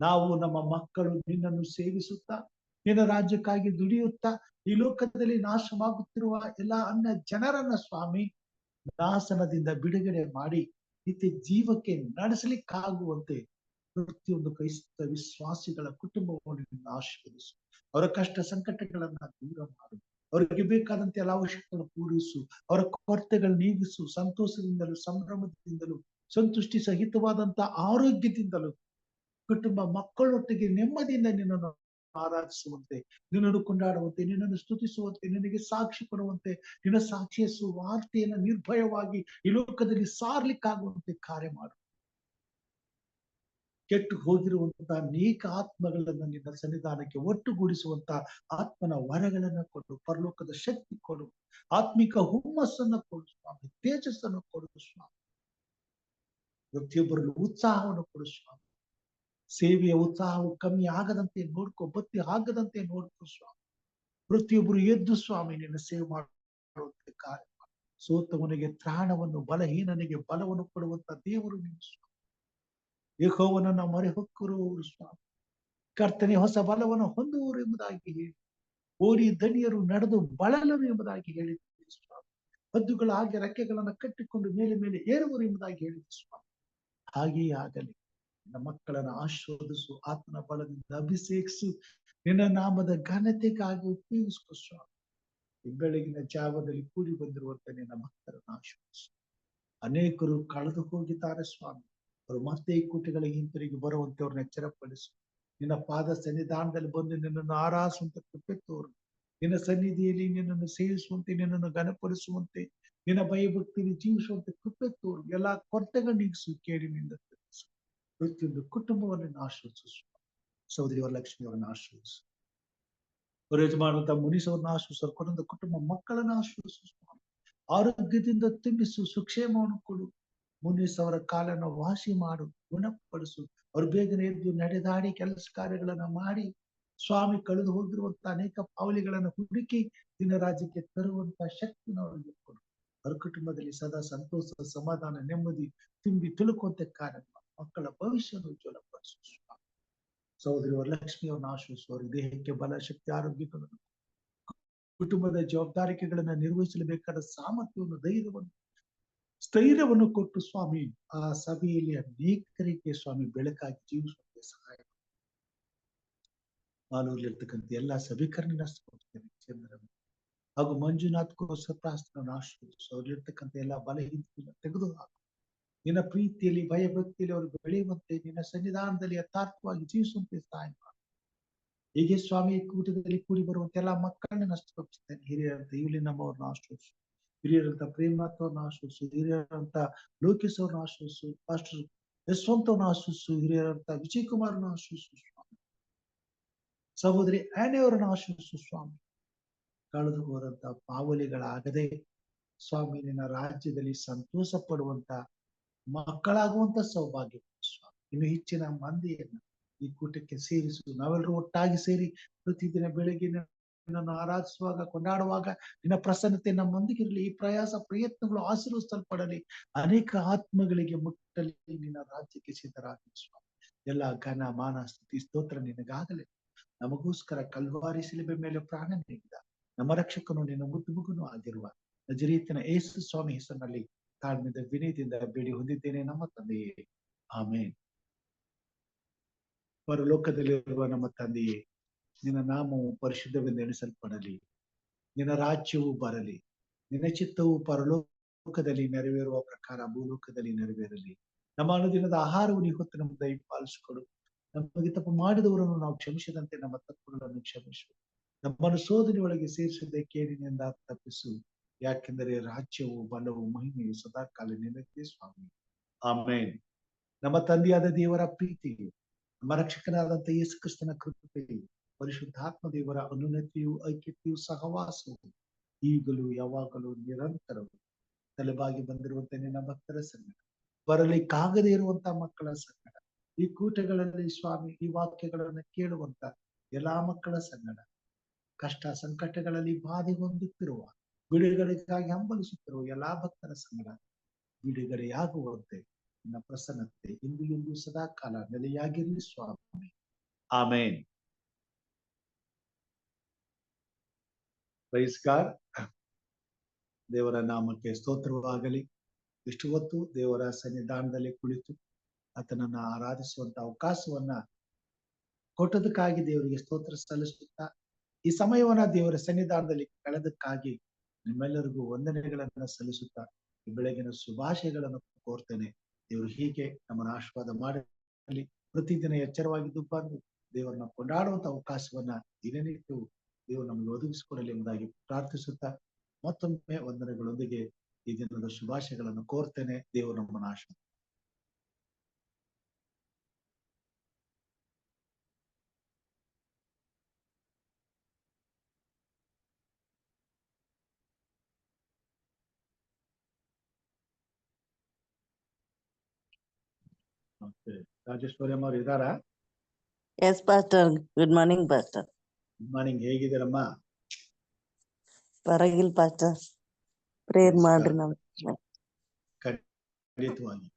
ನಾವು ನಮ್ಮ ಮಕ್ಕಳು ನಿನ್ನನ್ನು ಸೇವಿಸುತ್ತಾ ನಿನ್ನ ರಾಜ್ಯಕ್ಕಾಗಿ ದುಡಿಯುತ್ತಾ ಈ ಲೋಕದಲ್ಲಿ ನಾಶವಾಗುತ್ತಿರುವ ಎಲ್ಲಾ ಅನ್ಯ ಜನರನ್ನ ಸ್ವಾಮಿ ನಾಶನದಿಂದ ಬಿಡುಗಡೆ ಮಾಡಿ ನಿತ್ಯ ಜೀವಕ್ಕೆ ನಡೆಸಲಿಕ್ಕಾಗುವಂತೆ ಪ್ರತಿಯೊಂದು ಕ್ರೈಸ್ತ ವಿಶ್ವಾಸಿಗಳ ಕುಟುಂಬವನ್ನು ಆಶೀರ್ವದಿಸು. ಅವರ ಕಷ್ಟ ಸಂಕಟಗಳನ್ನ ದೂರ ಮಾಡು. ಅವರಿಗೆ ಬೇಕಾದಂತೆ ಎಲ್ಲ ಅವಶ್ಯಕತೆಗಳನ್ನು ಪೂರೈಸು. ಅವರ ಕೊರತೆಗಳು ನೀಗಿಸು. ಸಂತೋಷದಿಂದಲೂ ಸಂಭ್ರಮದಿಂದಲೂ ಸಂತುಷ್ಟಿ ಸಹಿತವಾದಂತ ಆರೋಗ್ಯದಿಂದಲೂ ಕುಟುಂಬ ಮಕ್ಕಳೊಟ್ಟಿಗೆ ನೆಮ್ಮದಿಯಿಂದ ನಿನ್ನನ್ನು ಆರಾಧಿಸುವಂತೆ, ನಿನ್ನನ್ನು ಕೊಂಡಾಡುವಂತೆ, ನಿನ್ನನ್ನು ಸ್ತುತಿಸುವಂತೆ, ನಿನಗೆ ಸಾಕ್ಷಿ ಕೊಡುವಂತೆ, ನಿನ್ನ ಸಾಕ್ಷಿಯ ಸುವಾರ್ತೆಯನ್ನು ನಿರ್ಭಯವಾಗಿ ಈ ಲೋಕದಲ್ಲಿ ಸಾರ್ಲಿಕ್ಕಾಗುವಂತೆ ಕಾರ್ಯ ಮಾಡು. ಕೆಟ್ಟು ಹೋಗಿರುವಂತಹ ಅನೇಕ ಆತ್ಮಗಳನ್ನ ನಿನ್ನ ಸನ್ನಿಧಾನಕ್ಕೆ ಒಟ್ಟುಗೂಡಿಸುವಂತ ಆತ್ಮನ ವರಗಳನ್ನ ಕೊಡು. ಪರಲೋಕದ ಶಕ್ತಿ ಕೊಡು. ಆತ್ಮಿಕ ಹುಮ್ಮಸ್ಸನ್ನು ಕೊಡು ಸ್ವಾಮಿ. ತೇಜಸ್ಸನ್ನು ಕೊಡು ಸ್ವಾಮಿ. ಪ್ರತಿಯೊಬ್ಬರಲ್ಲೂ ಉತ್ಸಾಹವನ್ನು ಕೊಡು ಸ್ವಾಮಿ. ಸೇವೆಯ ಉತ್ಸಾಹವು ಕಮ್ಮಿ ಆಗದಂತೆ ನೋಡ್ಕೊ, ಬತ್ತಿ ಆಗದಂತೆ ನೋಡ್ಕೊ ಸ್ವಾಮಿ. ಪ್ರತಿಯೊಬ್ಬರು ಎದ್ದು ಸ್ವಾಮಿ ನಿನ್ನ ಸೇವೆ ಮಾಡುವಂತೆ ಕಾರ್ಯ ಮಾಡು. ಸೋತವನಿಗೆ ತ್ರಾಣವನ್ನು, ಬಲಹೀನನಿಗೆ ಬಲವನ್ನು ಕೊಡುವಂತ ದೇವರು ನೀನು ಸ್ವಾಮಿ. ಯೆಹೋವನನ್ನ ಮೊರೆ ಹೊಕ್ಕುವವರು ಸ್ವಾಮಿ. ಕರ್ತನೆ ಹೊಸ ಬಲವನ್ನು ಹೊಂದುವರು ಎಂಬುದಾಗಿ ಹೇಳಿ, ಓಡಿ ದಣಿಯರು ನಡೆದು ಬಳಲರು ಎಂಬುದಾಗಿ ಹೇಳಿದ್ದೀರಿ ಸ್ವಾಮಿ. ಹದ್ದುಗಳ ಹಾಗೆ ರೆಕ್ಕೆಗಳನ್ನ ಕಟ್ಟಿಕೊಂಡು ಮೇಲೆ ಮೇಲೆ ಏರುವರು ಎಂಬುದಾಗಿ ಹೇಳಿದ ಸ್ವಾಮಿ. ಹಾಗೆಯೇ ಆಗಲಿ. ನಿನ್ನ ಮಕ್ಕಳನ್ನು ಆಶೀರ್ವದಿಸು. ಆತ್ಮನ ಬಲದಿಂದ ಅಭಿಷೇಕಿಸು. ನಿನ್ನ ನಾಮದ ಘನತೆಗಾಗಿ ಉಪಯೋಗಿಸುವ ಸ್ವಾಮಿ. ಈ ಬೆಳಗಿನ ಜಾವದಲ್ಲಿ ಕೂಡಿ ಬಂದಿರುವಂತ ನಿನ್ನ ಭಕ್ತರನ್ನು ಆಶೀರ್ವದಿಸು. ಅನೇಕರು ಕಳೆದು ಹೋಗಿದ್ದಾರೆ ಸ್ವಾಮಿ. ಅವರು ಮತ್ತೆ ಈ ಕೂಟಗಳಿಗೆ ಹಿಂತಿರುಗಿ ಬರುವಂತೆ ಅವ್ರನ್ನ ಎಚ್ಚರಪಡಿಸು. ನಿನ್ನ ಪಾದ ಸನ್ನಿಧಾನದಲ್ಲಿ ಬಂದು ನಿನ್ನನ್ನು ಆರಾಧಿಸುವಂತ ಕೃಪೆ ತೋರು. ನಿನ್ನ ಸನ್ನಿಧಿಯಲ್ಲಿ ನಿನ್ನನ್ನು ಸೇವಿಸುವಂತೆ, ನಿನ್ನನ್ನು ಘನಪಡಿಸುವಂತೆ, ನಿನ್ನ ಭಯಭಕ್ತಿಯಲ್ಲಿ ಜೀವಿಸುವಂತೆ ಕೃಪೆ ತೋರು. ಎಲ್ಲಾ ಕೊರತೆಗಳು ನೀಗಿಸು. ಕೇಳಿನಿಂದ ತಿಳಿಸು. ಪ್ರತಿಯೊಂದು ಕುಟುಂಬವನ್ನು ಆಶ್ರಯಿಸು. ಸಹೋದರಿ ವರಲಕ್ಷ್ಮಿ ಅವರನ್ನು ಆಶ್ರಯಿಸು. ಅವರ ಯಜಮಾನಂತ ಮುನಿಸವರನ್ನ ಆಶ್ರಯಿಸು. ಕೊಡಂತ ಕುಟುಂಬ ಮಕ್ಕಳನ್ನು ಆಶ್ರಯಿಸು. ಆರೋಗ್ಯದಿಂದ ತುಂಬಿಸು. ಸುಕ್ಷೇಮವನ್ನು ಕೊಡು. ಮುನಿಸ್ ಅವರ ಕಾಲನ್ನು ವಾಸಿ ಮಾಡು, ಗುಣಪಡಿಸು. ಅವ್ರು ಬೇಗನೆ ಎದ್ದು ನಡೆದಾಡಿ ಕೆಲಸ ಕಾರ್ಯಗಳನ್ನ ಮಾಡಿ ಸ್ವಾಮಿ ಕಳೆದು ಹೋಗಿರುವಂತ ಅನೇಕ ಪಾವಲಿಗಳನ್ನು ಹುಡುಕಿ ದಿನ ರಾಜ್ಯಕ್ಕೆ ತರುವಂತ ಶಕ್ತಿನ ಅವರಿಗೆ ಕೊಡು. ಅವ್ರ ಕುಟುಂಬದಲ್ಲಿ ಸದಾ ಸಂತೋಷ, ಸಮಾಧಾನ, ನೆಮ್ಮದಿ ತುಂಬಿ ತುಳುಕುವಂತೆ ಕಾರ್ಯ. ಮಕ್ಕಳ ಭವಿಷ್ಯವನ್ನು ಉಜ್ವಲಪಡಿಸು. ಸಹೋದರಿ ವರಲಕ್ಷ್ಮಿ ಅವ್ರನ್ನ ಆಶ್ರಯಿಸು. ಅವ್ರ ದೇಹಕ್ಕೆ ಬಲ, ಶಕ್ತಿ, ಆರೋಗ್ಯಗಳನ್ನು, ಕುಟುಂಬದ ಜವಾಬ್ದಾರಿಕೆಗಳನ್ನ ನಿರ್ವಹಿಸಬೇಕಾದ ಸಾಮರ್ಥ್ಯವನ್ನು, ಸ್ಥೈರ್ಯವನ್ನು ಕೊಟ್ಟು ಸ್ವಾಮಿ ಆ ಸಭೆಯಲ್ಲಿ ಅನೇಕರಿಗೆ ಸ್ವಾಮಿ ಬೆಳಕಾಗಿ ಜೀವಿಸುವಂತೆ ಸಹಾಯ ಮಾಲೂರಿರ್ತಕ್ಕಂಥ ಎಲ್ಲಾ ಸಭೀಕರಣ ಚಂದ್ರನ ಹಾಗೂ ಮಂಜುನಾಥ್ ಸತ್ರಾಸ್ತ್ರನ ಆಶ್ರಯಿಸು. ಅವ್ರಲ್ಲಿರ್ತಕ್ಕಂಥ ಎಲ್ಲಾ ಬಲಹೀನತೆಯನ್ನು ತೆಗೆದು ಹಾಕು. ನಿನ್ನ ಪ್ರೀತಿಯಲ್ಲಿ, ಭಯಭಕ್ತಿಯಲ್ಲಿ ಅವರು ಬೆಳೆಯುವಂತೆ, ನಿನ್ನ ಸನ್ನಿಧಾನದಲ್ಲಿ ಯಥಾರ್ಥವಾಗಿ ಜೀವಿಸುವಂತೆ ಸಹಾಯ ಮಾಡು. ಹೀಗೆ ಸ್ವಾಮಿ ಕೂಟದಲ್ಲಿ ಕೂಡಿ ಬರುವಂತೆ ಎಲ್ಲಾ ಮಕ್ಕಳನ್ನ ಸ್ತೋಪಿಸ್ತೇನೆ. ಹಿರಿಯರಂತ ಇವ್ಲಿನಮ್ಮ ಅವ್ರನ್ನ ಆಶ್ರಯಿಸು, ಹಿರಿಯರಂತ ಪ್ರೇಮತ್ವವನ್ನು ಆಶ್ರಯಿಸು, ಹಿರಿಯರಂತ ಲೋಕೇಶ್ ಅವ್ರನ್ನ ಆಶ್ರಯಿಸು, ಪಾಸ್ಟರ್ ಯಶವಂತವ್ರನ್ನ ಆಶ್ರಯಿಸು, ಹಿರಿಯರಂತ ವಿಜಯ್ ಕುಮಾರ್ನ ಆಶ್ರಯಿಸು ಸ್ವಾಮಿ. ಸಹೋದರಿ ಆನೆ ಅವರನ್ನ ಆಶ್ರಯಿಸು ಸ್ವಾಮಿ. ಕಳೆದು ಹೋದಂತ ಪಾವಲಿಗಳಾಗದೆ ಸ್ವಾಮಿ ನಿನ್ನ ರಾಜ್ಯದಲ್ಲಿ ಸಂತೋಷ ಪಡುವಂತ ಮಕ್ಕಳಾಗುವಂತ ಸೌಭಾಗ್ಯ ಸ್ವಾಮಿ. ಇನ್ನು ಹೆಚ್ಚಿನ ಮಂದಿಯನ್ನ ಈ ಕೂಟಕ್ಕೆ ಸೇರಿಸು. ನಾವೆಲ್ಲರೂ ಒಟ್ಟಾಗಿ ಸೇರಿ ಪ್ರತಿದಿನ ಬೆಳಗ್ಗೆ ನಿನ್ನನ್ನು ಆರಾಧಿಸುವಾಗ, ಕೊಂಡಾಡುವಾಗ ನಿನ್ನ ಪ್ರಸನ್ನತೆ ನಮ್ಮೊಂದಿಗಿರಲಿ. ಈ ಪ್ರಯಾಸ ಪ್ರಯತ್ನಗಳು ಆಶೀರ್ವದಿಸಲ್ಪಡಲಿ. ಅನೇಕ ಆತ್ಮಗಳಿಗೆ ಮುಟ್ಟಲಿ. ನಿನ್ನ ರಾಜ್ಯಕ್ಕೆ ಸಿದ್ಧರಾಗಲಿ ಸ್ವಾಮಿ. ಎಲ್ಲ ಘನ, ಮಾನ, ಸ್ತುತಿ, ಸ್ತೋತ್ರ ನಿನಗಾಗಲಿ. ನಮಗೋಸ್ಕರ ಕಲ್ವಾರಿ ಶಿಲುಬೆ ಮೇಲೆ ಪ್ರಾಣ ನೀಡಿದ ನಮ್ಮ ರಕ್ಷಕನು, ನಿನ್ನ ಮುದ್ದು ಮಗನೂ ಆಗಿರುವ ನಜರೇತಿನ ಯೇಸು ಸ್ವಾಮಿ ಹೆಸರಿನಲ್ಲಿ ತಾಳ್ಮೆದ ವಿನಯದಿಂದ ಬೇಡಿ ಹೊಂದಿದ್ದೇನೆ ನಮ್ಮ ತಂದೆಯೇ, ಆಮೇನ್. ಪರಲೋಕದಲ್ಲಿರುವ ನಮ್ಮ ತಂದೆಯೇ, ನಿನ್ನ ನಾಮವು ಪರಿಶುದ್ಧವೆಂದು ಎಣಿಸಲ್ಪಡಲಿ. ನಿನ್ನ ರಾಜ್ಯವು ಬರಲಿ. ನಿನ್ನ ಚಿತ್ತವು ಪರಲೋಕದಲ್ಲಿ ನೆರವೇರುವ ಪ್ರಕಾರ ಭೂಲೋಕದಲ್ಲಿ ನೆರವೇರಲಿ. ನಮ್ಮ ಅನುದಿನದ ಆಹಾರವನ್ನು ಇವತ್ತು ನಮ್ಗೆ ದಯಪಾಲಿಸಿಕೊಡು. ನಮಗೆ ತಪ್ಪು ಮಾಡಿದವರನ್ನು ನಾವು ಕ್ಷಮಿಸಿದಂತೆ ನಮ್ಮ ತಪ್ಪುಗಳನ್ನು ಕ್ಷಮಿಸು. ನಮ್ಮನ್ನು ಶೋಧನೆಯೊಳಗೆ ಸೇರಿಸದೆ ಕೇಡಿನಿಂದ ತಪ್ಪಿಸು. ಯಾಕೆಂದರೆ ರಾಜ್ಯವು, ಬಲವು, ಮಹಿಮೆಯು ಸದಾಕಾಲ ನಿನಗೆ ಸ್ವಾಮಿ, ಆಮೇನ್. ನಮ್ಮ ತಂದೆಯಾದ ದೇವರ ಪ್ರೀತಿಯು, ನಮ್ಮ ರಕ್ಷಕನಾದಂತ ಯೇಸು ಕ್ರಿಸ್ತನ ಕೃಪೆಯು, ಪರಿಶುದ್ಧಾತ್ಮ ದೇವರ ಅನುನ್ನತಿಯು, ಐಕ್ಯತೆಯು, ಸಹವಾಸವು ಈಗಲೂ ಯಾವಾಗಲೂ ನಿರಂತರವು ತಲೆಬಾಗಿ ಬಂದಿರುವಂತೆ ನಿನ್ನ ಭಕ್ತರ ಸಂಗಡ, ಬರಲಿಕ್ಕಾಗದೇ ಇರುವಂತ ಮಕ್ಕಳ ಸಂಗಡ, ಈ ಕೂಟಗಳಲ್ಲಿ ಸ್ವಾಮಿ ಈ ವಾಕ್ಯಗಳನ್ನು ಕೇಳುವಂತ ಎಲ್ಲಾ ಮಕ್ಕಳ ಸಂಗಡ, ಕಷ್ಟ ಸಂಕಟಗಳಲ್ಲಿ ಬಾಧೆ ಹೊಂದುತ್ತಿರುವ, ಬಿಡುಗಡೆಗಾಗಿ ಹಂಬಲಿಸುತ್ತಿರುವ ಎಲ್ಲಾ ಭಕ್ತರ ಸಂಗಡ ಬಿಡುಗಡೆಯಾಗುವಂತೆ ನಿನ್ನ ಪ್ರಸನ್ನತೆ ಇಂದು ಎಂದು ಸದಾ ಕಾಲ ನೆಲೆಯಾಗಿರಲಿ ಸ್ವಾಮಿ, ಆಮೇನ್. Praise God. ದೇವರ ನಾಮಕ್ಕೆ ಸ್ತೋತ್ರವಾಗಲಿ. ಇಷ್ಟು ಹೊತ್ತು ದೇವರ ಸನ್ನಿಧಾನದಲ್ಲಿ ಕುಳಿತು ಆತನನ್ನ ಆರಾಧಿಸುವಂತ ಅವಕಾಶವನ್ನ ಕೊಟ್ಟದಕ್ಕಾಗಿ ದೇವರಿಗೆ ಸ್ತೋತ್ರ ಸಲ್ಲಿಸುತ್ತಾ, ಈ ಸಮಯವನ್ನ ದೇವರ ಸನ್ನಿಧಾನದಲ್ಲಿ ಕಳೆದಕ್ಕಾಗಿ ನಿಮ್ಮೆಲ್ಲರಿಗೂ ವಂದನೆಗಳನ್ನ ಸಲ್ಲಿಸುತ್ತಾ ಈ ಬೆಳಗಿನ ಶುಭಾಶಯಗಳನ್ನು ಕೋರ್ತೇನೆ. ದೇವರು ಹೀಗೆ ನಮ್ಮನ್ನು ಆಶೀರ್ವಾದ ಮಾಡಲಿ. ಪ್ರತಿದಿನ ಎಚ್ಚರವಾಗಿದ್ದು ಬಂದು ದೇವರನ್ನ ಕೊಂಡಾಡುವಂತ ಅವಕಾಶವನ್ನ ದಿನನಿತ್ಯವೂ ದೇವರು ನಮಗೆ ಒದಗಿಸಿಕೊಡಲಿ ಎಂಬುದಾಗಿ ಪ್ರಾರ್ಥಿಸುತ್ತಾ ಮತ್ತೊಮ್ಮೆ ವಂದನೆಗಳೊಂದಿಗೆ ಈ ದಿನದ ಶುಭಾಶಯಗಳನ್ನು ಕೋರ್ತೇನೆ. ದೇವರು ನಮ್ಮನ್ನು ಆಶೀರ್ವಾದ. ರಾಜೇಶ್ವರಿ ಅಮ್ಮ ಅವ್ರು ಇದಾರಾ? Yes pastor, good morning pastor. Good morning, ಹೇಗಿದ್ದೀರಮ್ಮ? ಪರವಾಗಿಲ್ಲ ಪಾಸ್ಟರ್, ಪ್ರೇಯರ್ ಮಾಡ್ರಿ. ನಾವು ಖಂಡಿತವಾಗಿ